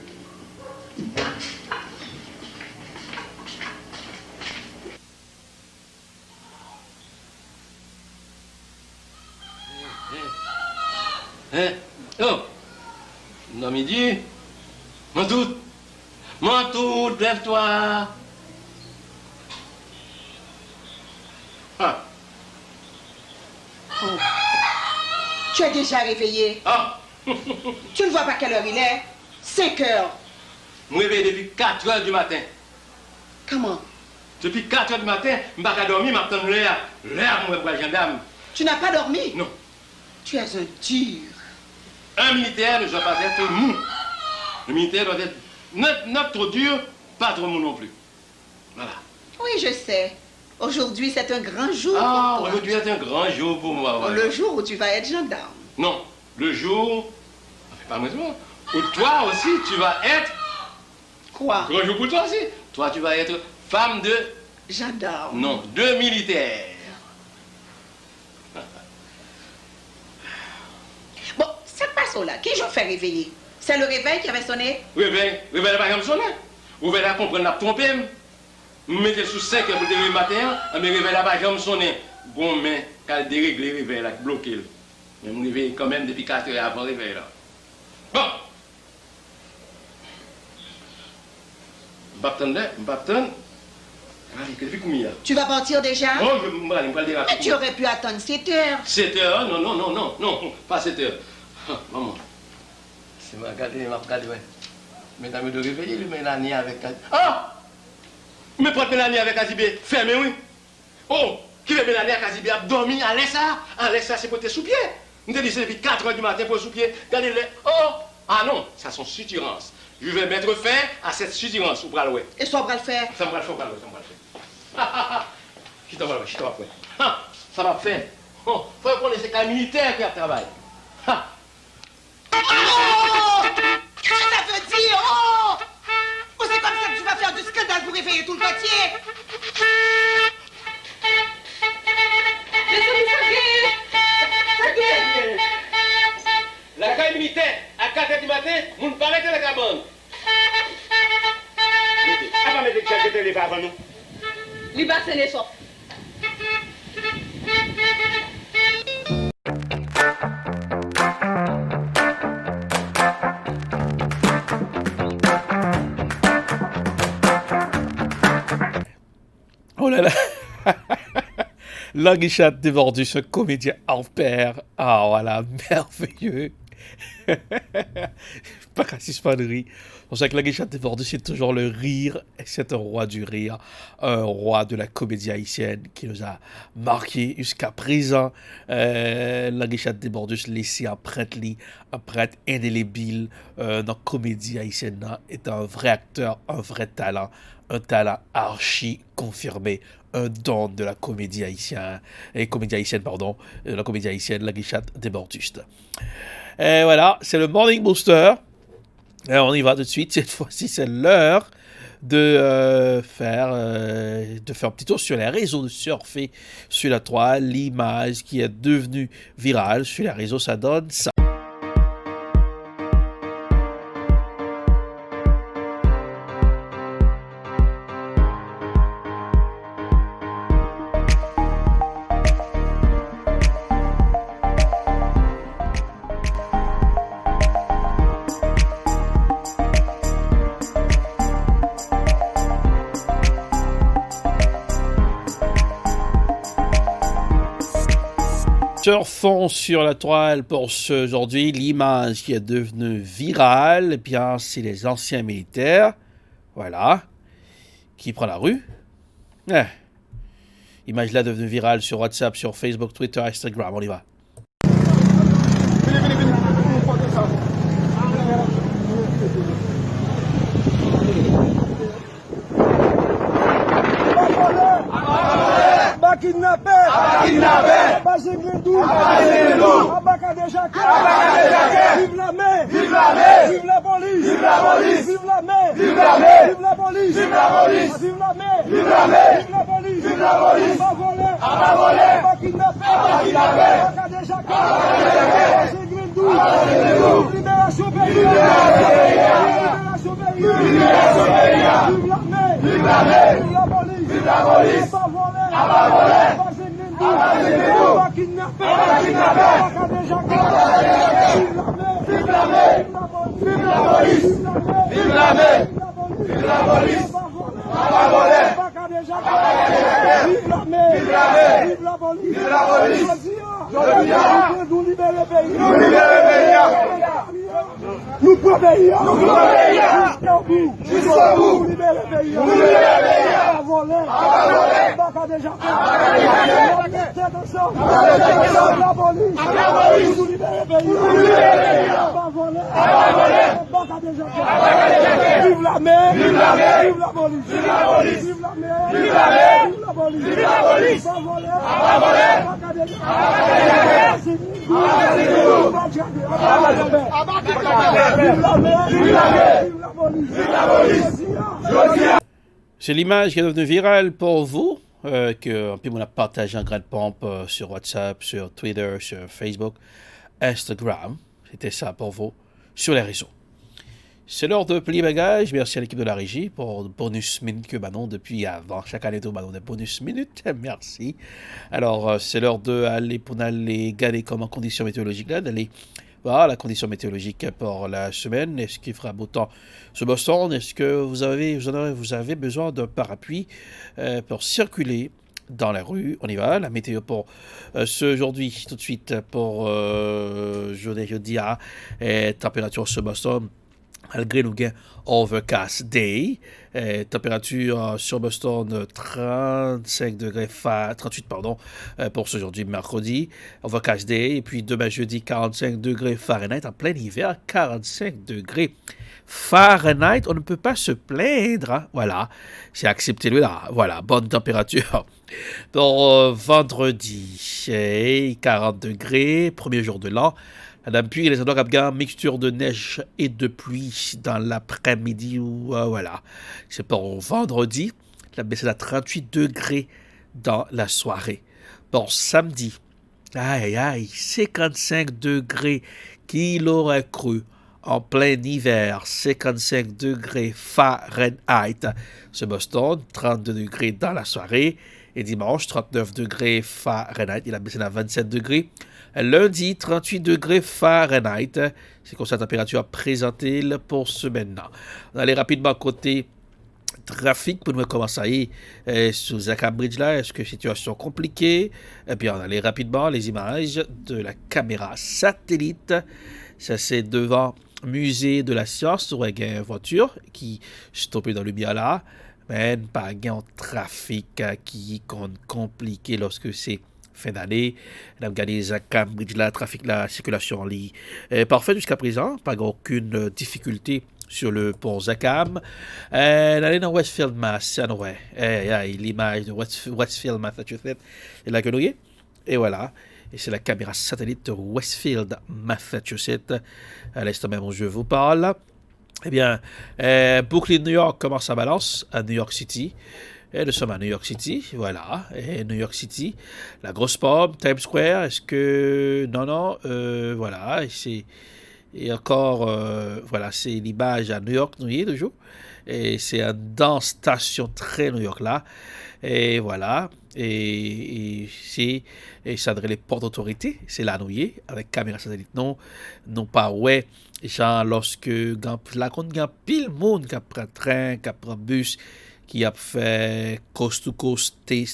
Hein? Oh! Non, midi. Mantoute, lève-toi. Ah. Oh. Tu es déjà réveillé. Ah. Tu ne vois pas quelle heure il est? 5 heures. Je me réveille depuis 4 heures du matin. Comment? Depuis 4 heures du matin, je ne vais pas dormir, je m'attends l'air. L'air, moi, pour le gendarme. Tu n'as pas dormi? Non. Tu es un dur. Un militaire ne doit pas être mou. Le militaire doit être not trop dur, pas trop mou non plus. Voilà. Oui, je sais. Aujourd'hui, c'est un grand jour Ah, pour toi. aujourd'hui est un grand jour pour moi. Voilà. Le jour où tu vas être gendarme. Non, le jour... Pas moi, où toi aussi, tu vas être... Quoi? Grand jour pour toi aussi. Toi, tu vas être femme de... Gendarme. Non, de militaire. Bon, c'est pas ça là. Qui je fais réveiller? C'est le réveil qui avait sonné? Réveil n'a pas comme sonner. Réveil a compris, n'a trompé. Mettez sous 5 heures pour le matin, mais réveil n'a pas comme sonner. Bon, mais quand dérégler réveil là, bloqué. Mais je réveille quand même depuis 4 heures avant le réveil là. Bon. M'attendre. Allez, qu'est-ce que combien? Tu vas partir déjà? Oh, je vais aller me dire. Mais tu aurais pu attendre 7 heures. 7 heures? Non, pas 7 heures. Ah, maman. C'est ma regardé, ouais. Mesdames, de réveiller, le Mélanie avec... Ah! Mais pas Mélanie avec Azibé, fermez, oui. Oh, qui veut mener à Kazibi a dormi à l'aise, c'est pour tes sous-pieds. Nous te disons depuis 4 h du matin pour sous-pieds. Regardez-le. Oh, ah non, ça sont suturance. Je vais mettre fin à cette suturance ou bras. Et ça va le faire? Ça va le faire, Qui t'en va le faire? Ça va faire. Oh, faut qu'on ait ces cas militaires qui travaillent. Oh! Qu'est-ce que ça veut dire? Oh! Oh, c'est comme ça que tu vas faire du scandale pour réveiller tout le quartier? La caille militaire, à 4 h du matin, vous ne parlez que de la cabane. Avant de chercher les avant nous. Liba, c'est les sorts. Oh là là. La Guichette démordue, ce comédien en pair. Ah voilà, merveilleux. Pas raciste, pas de rire. On sait que la Guichette démordue, c'est toujours le rire. Et c'est un roi du rire. Un roi de la comédie haïtienne qui nous a marqué jusqu'à présent. La Guichette démordue, laissé empreinte indélébile dans la comédie haïtienne. Est un vrai acteur, un vrai talent. Un talent archi confirmé, un don de la comédie haïtienne, la comédie haïtienne, la Guichette déborduste. Et voilà, c'est le Morning Booster. Et on y va tout de suite. Cette fois-ci, c'est l'heure de faire un petit tour sur les réseaux, de surfer sur la toile, l'image qui est devenue virale sur les réseaux, ça donne ça. Surfons sur la toile pour aujourd'hui. L'image qui est devenue virale, eh bien, c'est les anciens militaires, voilà, qui prennent la rue. Image là devenue virale sur WhatsApp, sur Facebook, Twitter, Instagram. On y va. Kidnappé, vive la mer, vive la police, vive la police, vive la mer, vive la police, vive la police, vive la mer, vive la police, vive la police, pas voler, pas kidnappé, libération vive la mer, vive la police, pas voler, pas kidnappé, vive la mer, vive la police, vive la mer, vive la police, pas voler, vive la mer, vive la police, vive la police. Nous libérer le pays. Nous prenons pays. Jusqu'au bout. Nous libérer le pays. Pas voler. Pas déjà. Tête ensemble. La police. Nous libérer le pays. Pas voler. Pas déjà. Vive la mer. Vive la police. Vive la police. Vive la mer. Vive la police. Vive la police. Pas voler. Pas déjà. C'est l'image qui est devenue virale pour vous, que puis on a partagé en grande pompe sur WhatsApp, sur Twitter, sur Facebook, Instagram. C'était ça pour vous sur les réseaux. C'est l'heure de plier bagages. Merci à l'équipe de la régie pour le bonus minute que Manon depuis avant. Chaque année, tout Manon des bonus minutes. Merci. Alors, c'est l'heure d'aller pour aller regarder comment conditions météorologiques là, d'aller voir la condition météorologique pour la semaine. Est-ce qu'il fera beau temps sur Boston? Est-ce que vous avez besoin d'un parapluie pour circuler dans la rue? On y va. La météo pour ce aujourd'hui, tout de suite, pour jeudi, température sur Boston. Malgré nous gain overcast day, température sur Boston 35 degrés 38 pour ce aujourd'hui mercredi, overcast day, et puis demain jeudi 45 degrés Fahrenheit en plein hiver, 45 degrés Fahrenheit, on ne peut pas se plaindre, hein? Voilà, c'est accepté là, voilà, bonne température. Pour vendredi, 40 degrés, premier jour de l'an. Madame Puy, les endroits qui mixture de neige et de pluie dans l'après-midi, voilà. C'est pour vendredi, la baisse est à 38 degrés dans la soirée. Pour samedi, 55 degrés, qui l'aurait cru, en plein hiver, 55 degrés Fahrenheit. C'est Boston, 32 degrés dans la soirée. Et dimanche, 39 degrés Fahrenheit. Il a baissé à 27 degrés. Lundi, 38 degrés Fahrenheit. C'est comme ça la température présentée pour ce maintenant. On va aller rapidement côté trafic pour nous commencer sur Zacha Bridge là. Est-ce que situation compliquée? Eh bien, on va aller rapidement les images de la caméra satellite. Ça, c'est devant musée de la science. Où il y a une voiture qui stoppée dans le lumière là. Mais pas de trafic qui est compliqué lorsque c'est fin d'année. On a regardé Zacha Bridge là, trafic la circulation en ligne. Parfait jusqu'à présent, pas aucune difficulté sur le pont Zacam. On est dans Westfield, Mass. L'image de Westfield, Massachusetts. C'est là que nous y est. Et voilà. Et c'est la caméra satellite de Westfield, Massachusetts. À l'instant même où je vous parle. Eh bien, Brooklyn, New York commence à balance à New York City. Et nous sommes à New York City, voilà. Et New York City, la grosse pomme, Times Square, est-ce que... Non, voilà. Et encore, voilà, c'est l'image à New York, nous y est toujours. Et c'est une dense station très New York là. Et voilà. Et ça devrait les portes d'autorité, c'est là nous y est, avec caméra satellite. Non pas, ouais. Genre, lorsque là, quand il y a pile monde qui prend train, qui prend bus, qui a fait coast to coast, qui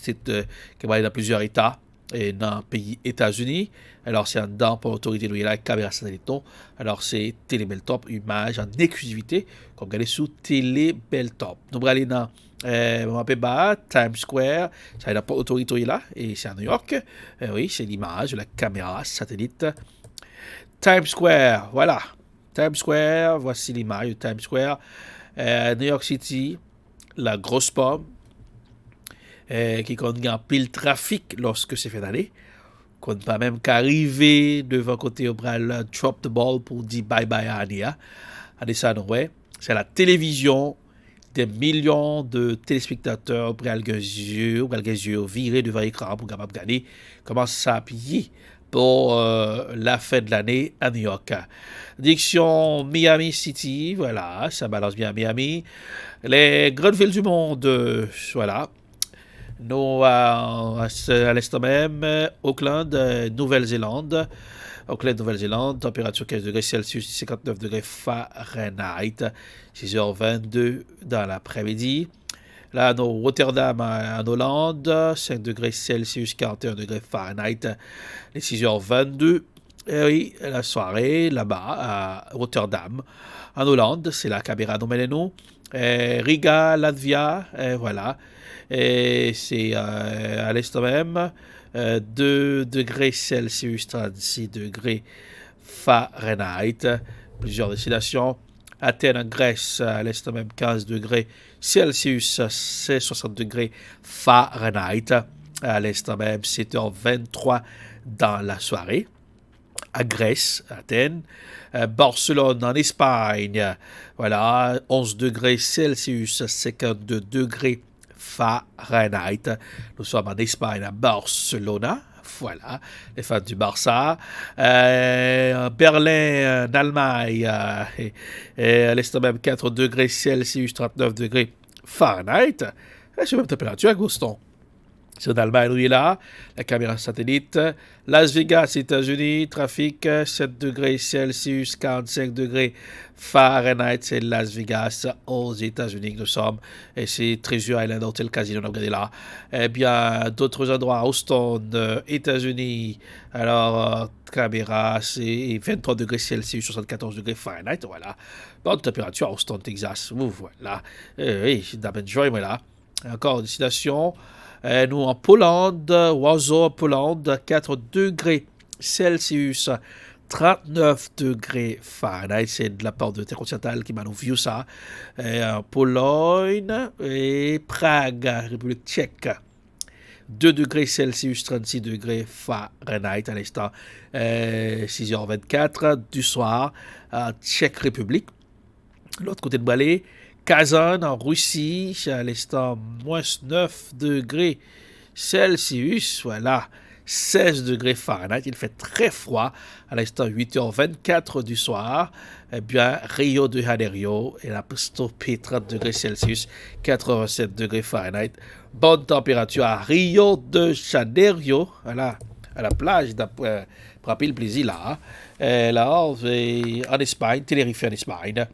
va aller dans plusieurs États et dans le pays États-Unis. Alors, c'est un dans pour l'autorité de la caméra satellite. Alors, c'est Télébeltop, image en exclusivité, comme regardez sous Télébeltop. Nous allons aller dans Times Square, ça est pour l'autorité là, et c'est à New York. Oui, c'est l'image de la caméra satellite. Times Square, voilà. Times Square, voici l'image de Times Square. New York City, la grosse pomme, qui contient pile trafic lorsque c'est fait d'aller. Qu'on ne peut pas même qu'arriver devant côté au bras, drop the ball pour dire bye bye à Ania. C'est la télévision, des millions de téléspectateurs pour les yeux virés devant l'écran pour regarder comment ça appuie pour la fin de l'année à New York. Direction Miami City, voilà, ça balance bien à Miami. Les grandes villes du monde, voilà. Nous, à l'instant même, Auckland, Nouvelle-Zélande. Auckland, Nouvelle-Zélande, température 15 degrés Celsius, 59 degrés Fahrenheit, 6h22 dans l'après-midi. Là, nous, Rotterdam en Hollande, 5 degrés Celsius, 41 degrés Fahrenheit, les 6h22. Et oui, la soirée, là-bas, à Rotterdam, en Hollande, c'est la caméra nous. Riga, Latvia, voilà. Et c'est à l'est même, 2 degrés Celsius, 36 degrés Fahrenheit, plusieurs destinations. Athènes en Grèce, à l'est même, 15 degrés Celsius, c'est 60 degrés Fahrenheit. À l'est même, 7h23 dans la soirée. À Grèce, Athènes. Barcelone en Espagne, voilà, 11 degrés Celsius, 52 degrés Fahrenheit. Nous sommes en Espagne, à Barcelone, voilà, les fans du Barça. Berlin, en Allemagne, et à l'est même 4 degrés Celsius, 39 degrés Fahrenheit. C'est la même température à Boston. C'est en Allemagne, où il est là, la caméra satellite. Las Vegas, États-Unis, trafic 7 degrés Celsius, 45 degrés Fahrenheit, c'est Las Vegas aux États-Unis que nous sommes. Et c'est Treasure Island Hotel Casino, on a regardé là. Eh bien, d'autres endroits, Houston, États-Unis, alors, caméra, c'est 23 degrés Celsius, 74 degrés Fahrenheit, voilà. Bonne température à Houston, Texas. Ouf, voilà. Oui, d'enjoy, voilà. Encore une destination. Nous en Pologne, Warsaw, Pologne, 4 degrés Celsius, 39 degrés Fahrenheit. C'est de la part de Intercontinental qui m'a nous vu ça. En Pologne et Prague, République tchèque. 2 degrés Celsius, 36 degrés Fahrenheit à l'instant. 6h24 du soir, Tchèque République. L'autre côté de Balai. Kazan en Russie, à l'instant, moins 9 degrés Celsius, voilà, 16 degrés Fahrenheit. Il fait très froid, à l'instant 8h24 du soir. Eh bien, Rio de Janeiro, il a stoppé 30 degrés Celsius, 87 degrés Fahrenheit. Bonne température à Rio de Janeiro, voilà, à la plage, pour rappeler le plaisir là. Là, en Espagne, Tenerife en Espagne.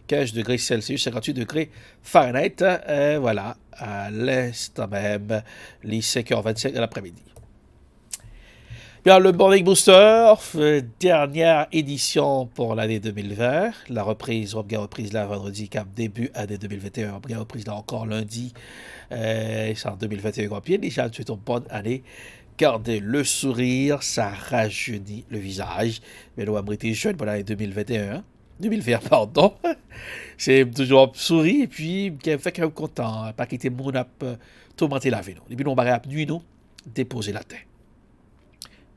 15 degrés Celsius, 58 degrés Fahrenheit, voilà, à l'instant même, les 5h25 de l'après-midi. Bien, le Morning Booster, dernière édition pour l'année 2020. La reprise, on a reprise là vendredi, cap début année 2021. On a reprise là encore lundi, c'est en 2021 grand pied. Déjà, c'est une bonne année. Gardez le sourire, ça rajeunit le visage. Mais nous avons été jeunes pendant l'année 2021. 2020, pardon. C'est toujours sourire et puis fait qu'on est content, pas quitter mon ap tourmenter la vie. Et puis on va nuit nous déposer la tête.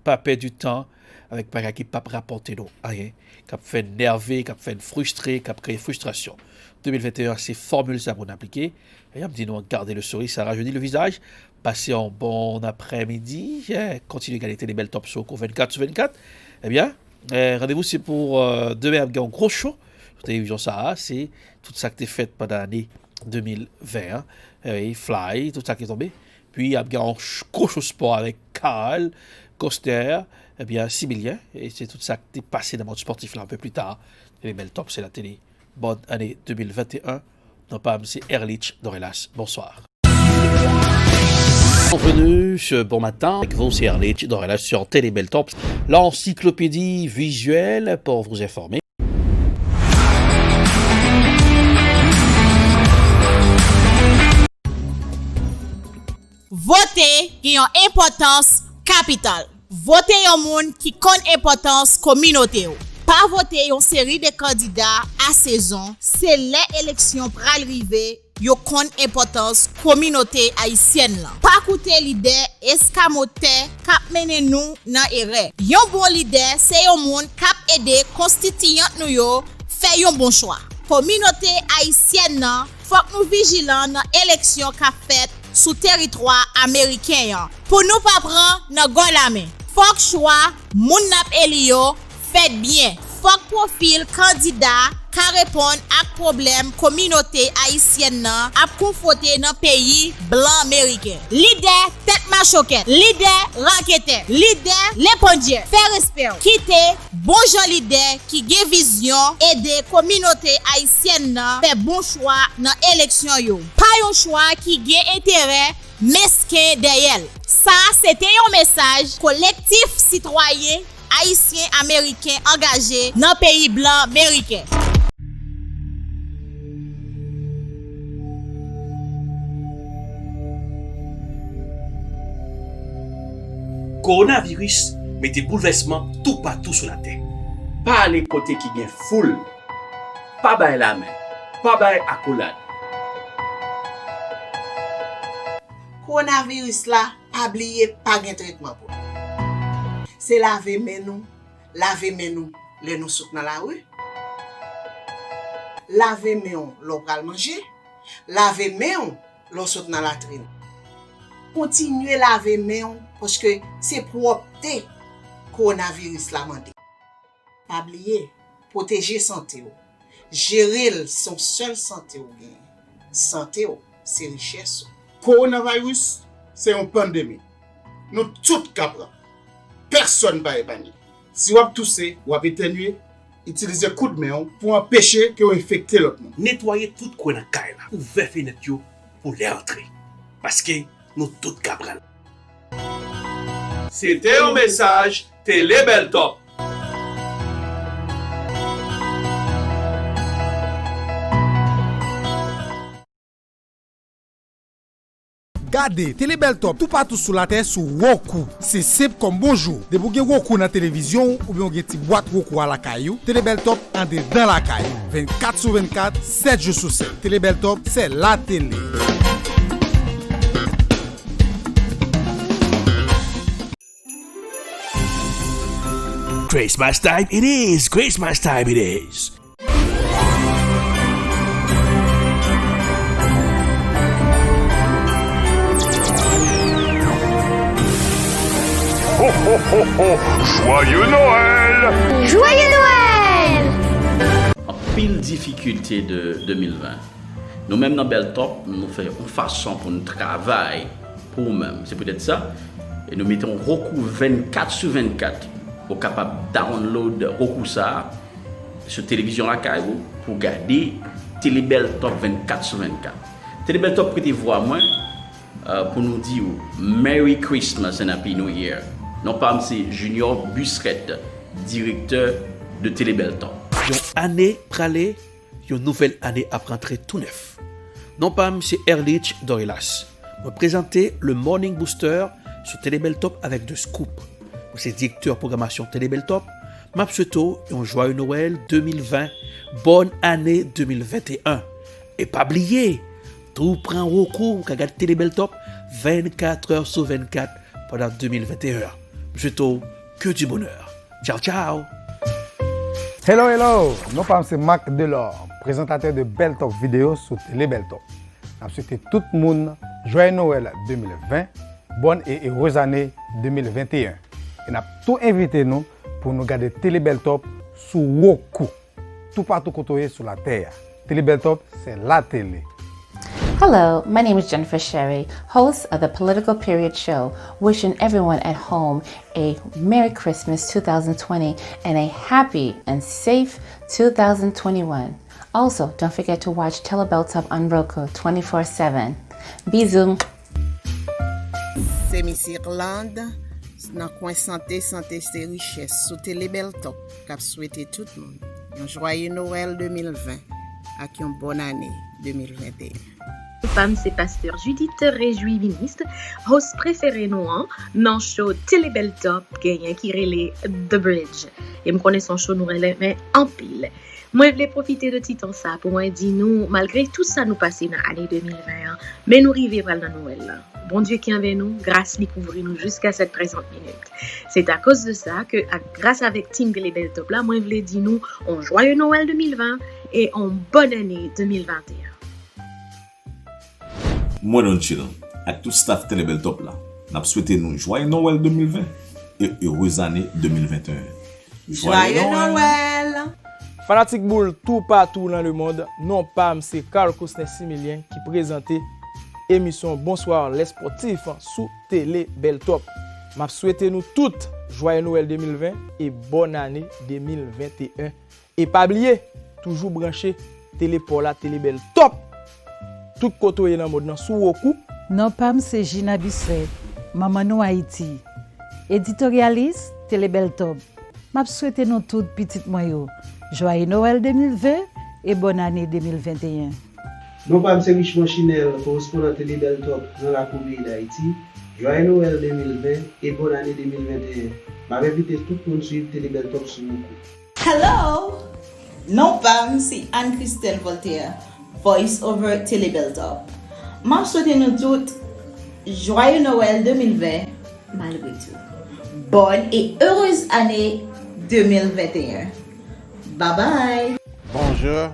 Pas perdre du temps avec pas qui pas rapporter nous rien, qui fait nerver, qui fait frustrer, qui créer frustration. 2021, c'est formule ça pour appliquer. Et on me dit nous garder le sourire, ça rajeunit le visage. Passez un bon après-midi, continuez à qualité les belles top shows 24 sur 24. Eh bien, rendez-vous, c'est pour demain, un gros show. Télévision ça, c'est tout ça qui est fait pendant l'année 2020. Fly, tout ça qui est tombé. Puis, il y a un gros show sport avec Carl, Coster, eh bien, Similien. Et c'est tout ça qui est passé dans le monde sportif là un peu plus tard. Les belles tops, c'est la télé. Bonne année 2021. Non pas, c'est Ehrlich d'Aurelas. Bonsoir. Bienvenue ce bon matin avec vous, c'est Ehrlich d'Aurelas sur Télé Belle Top, l'encyclopédie visuelle pour vous informer. Voter qui a une importance capitale. Voter un monde qui connaît importance communauté. Pas voter une série de candidats à saison, c'est l'élection pour arriver. Yo kon importance communauté haïtienne là. Pas coûter leader escamoté k'ap mene nous nan erreur. Yon bon leader c'est yon monde k'ap aider constituant nous yo fait yon bon choix. Communauté haïtienne nan faut nous vigilant dans élection qu'a fait sous territoire américain pour nous pas prendre nan gon la main. Faut choix moun nap elio fait bien. Faut profil candidat ka répondre à problème communauté haïtienne nan ap confronté dans pays blanc américain. Leader tête machoquette, leader raquette, leader l'épondier, fait respect. Quitter bon Jean leader qui gen vision aider communauté haïtienne nan fait bon choix dans élection yo. Pas un choix qui gen intérêt mesquin derrière. Ça c'était un message collectif citoyen haïtien américain engagé dans pays blanc américain. Coronavirus mette bouleversement tout partout sur la terre. Pas les côtés qui gagne foule, pas bail la main, pas bail accolade. Coronavirus là, pas oublier pas de traitement pour. C'est laver main nous, les nous souk dans la rue. Laver main l'on pral manger, laver main l'on souk dans la latrine. Continuez laver main parce que c'est propre coronavirus la mandé. Pas oublier, protéger santé ou. Gérer son seul santé ou gain. Santé ou, c'est richesse. Coronavirus, c'est une pandémie. Nous tous capable. Personne ne va épargner. Si vous avez toussé, vous avez éternué, utilisez coup de main pour empêcher que vous infectez l'autre monde. Nettoyez tout quoi dans la caille là. Ouvrez fenêtre pour les entrer. Parce que nous tous capables. C'était un message Télébel Top. Gardez Télébel Top tout partout sur la terre sur Roku. C'est simple comme bonjour. De vous avez Roku dans la télévision ou bien vous avez une petite boîte Roku à la caillou. Télébel Top en dans la caille. 24/24, 7 jours sur 7. Télébel Top, c'est la télé. Christmas time it is! Christmas time it is! Ho ho ho ho! Joyeux Noël! Joyeux Noël! En pile difficulté de 2020. Nous-mêmes dans Beltop, nous faisons une façon pour nous travailler pour nous-mêmes. C'est peut-être ça. Et nous mettons Roku 24/24 pour capable download Roku ça sur télévision à Caillou pour garder Télébel Top 24/24. Télébel Top prêtez voir moi pour nous dire Merry Christmas and Happy New Year. Non pas c'est Junior Busquet, directeur de Télébel Top. Une année pralée, une nouvelle année à rentrer tout neuf. Non pas c'est Erlich Dorilas. Me présenter le Morning Booster sur Télébel Top avec deux scoops. C'est directeur programmation Télébel Top. M'a souhaité un joyeux Noël 2020, bonne année 2021. Et pas oublier, tout prend recours qu'à regarder Télébel Top 24 heures sur 24 pendant 2021. Je souhaite que du bonheur. Ciao, ciao. Hello, hello. Nous c'est Marc Delors, présentateur de Bel Top vidéo sur Télébel Top. Je souhaite tout le monde joyeux Noël 2020, bonne et heureuse année 2021. Et nous avons tout invité nous pour nous garder Télébel Top sur Roku. Tout partout côté sur la terre. Télébel Top, c'est la télé. Hello, my name is Jennifer Sherry, host of the Political Period Show, wishing everyone at home a Merry Christmas 2020 and a happy and safe 2021. Also, don't forget to watch Télébel Top on Roku 24/7. Bisous. C'est Miss Irlande. Dans le coin santé, c'est richesse. Sous Télébel Top, cap souhaiter tout le monde un joyeux Noël 2020 et une bonne année 2021. Femme, c'est Pasteur Judith Réjoui ministre, host préféré nous dans show Télébel Top gagnant qui relait The Bridge. Et me connais son show nous relève en pile. Moi, je voulais profiter de Titan ça pour moi dire nous, malgré tout ça nous passé dans l'année 2020, mais nous arrivons dans Noël. Bon Dieu qui est avec nous, grâce lui couvre nous jusqu'à cette présente minute. C'est à cause de ça que, grâce avec Team Télébel Top là, moi, je voulais dire nous, un joyeux Noël 2020 et une bonne année 2021. Moi, non, Chilan, avec tout staff Télébel Top là, nous souhaitons nous joyeux Noël 2020 et heureuse année 2021. Joyeux Noël! Fanatique boule tout partout dans le monde, non pas c'est Carl Cosnet Similien qui présentait émission Bonsoir les sportifs sous Télébel Top. M'a souhaité nous toutes joyeux Noël 2020 et bonne année 2021. Et pas oublier, toujours branché Télé pour la Télébel Top. Tout côté dans mode sous Roku. Non pam c'est Gina Bisset, Maman nou Haïti. Éditorialiste Télébel Top. M'a souhaité nous toutes petites moyo. Joyeux Noël 2020 et bonne année 2021. Non pam c'est Richemont Chinel, correspondant Télébel Top dans la commune d'Haïti. Joyeux Noël 2020 et bonne année 2021. M'a invité tout le monde suivre Télébel Top sur Roku. Hello! Non pam c'est Anne-Christelle Voltaire. Voice over Télébel Top. Je souhaite nous toutes joyeux Noël 2020 malgré tout. Bonne et heureuse année 2021. Bye bye. Bonjour,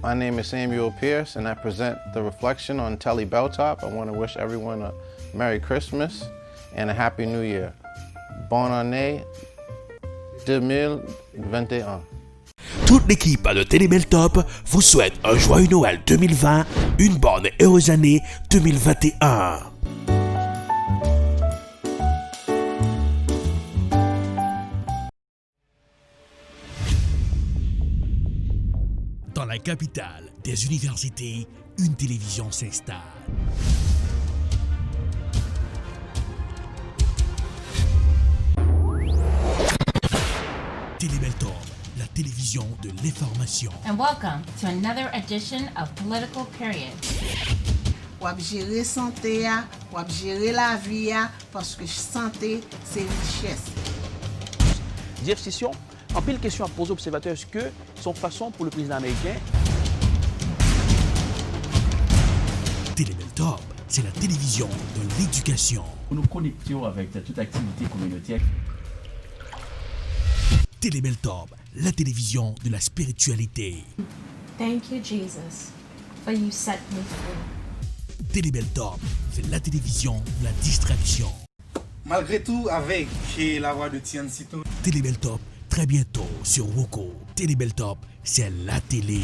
my name is Samuel Pierce and I present The Reflection on Télébel Top. I want to wish everyone a Merry Christmas and a Happy New Year. Bonne année 2021. Toute l'équipe de Télébel Top vous souhaite un joyeux Noël 2020, une bonne et heureuse année 2021. Dans la capitale des universités, une télévision s'installe. Télébeltop, la télévision de l'information. And welcome to another edition of Political Period. Wap gérer santé, wap gérer la vie, parce que santé, c'est richesse. Jeff Session, en pile question à poser aux observateurs, est-ce que son façon pour le président américain? Télébeltop, c'est la télévision de l'éducation. Nous nous connectons avec toute activité communautaire. Télébeltop, la télévision de la spiritualité. Thank you, Jesus, for you set me free. Télébeltop, c'est la télévision de la distraction. Malgré tout, avec la voix de Tian Sito. Télébeltop, très bientôt sur Woko. Télébeltop, c'est la télé.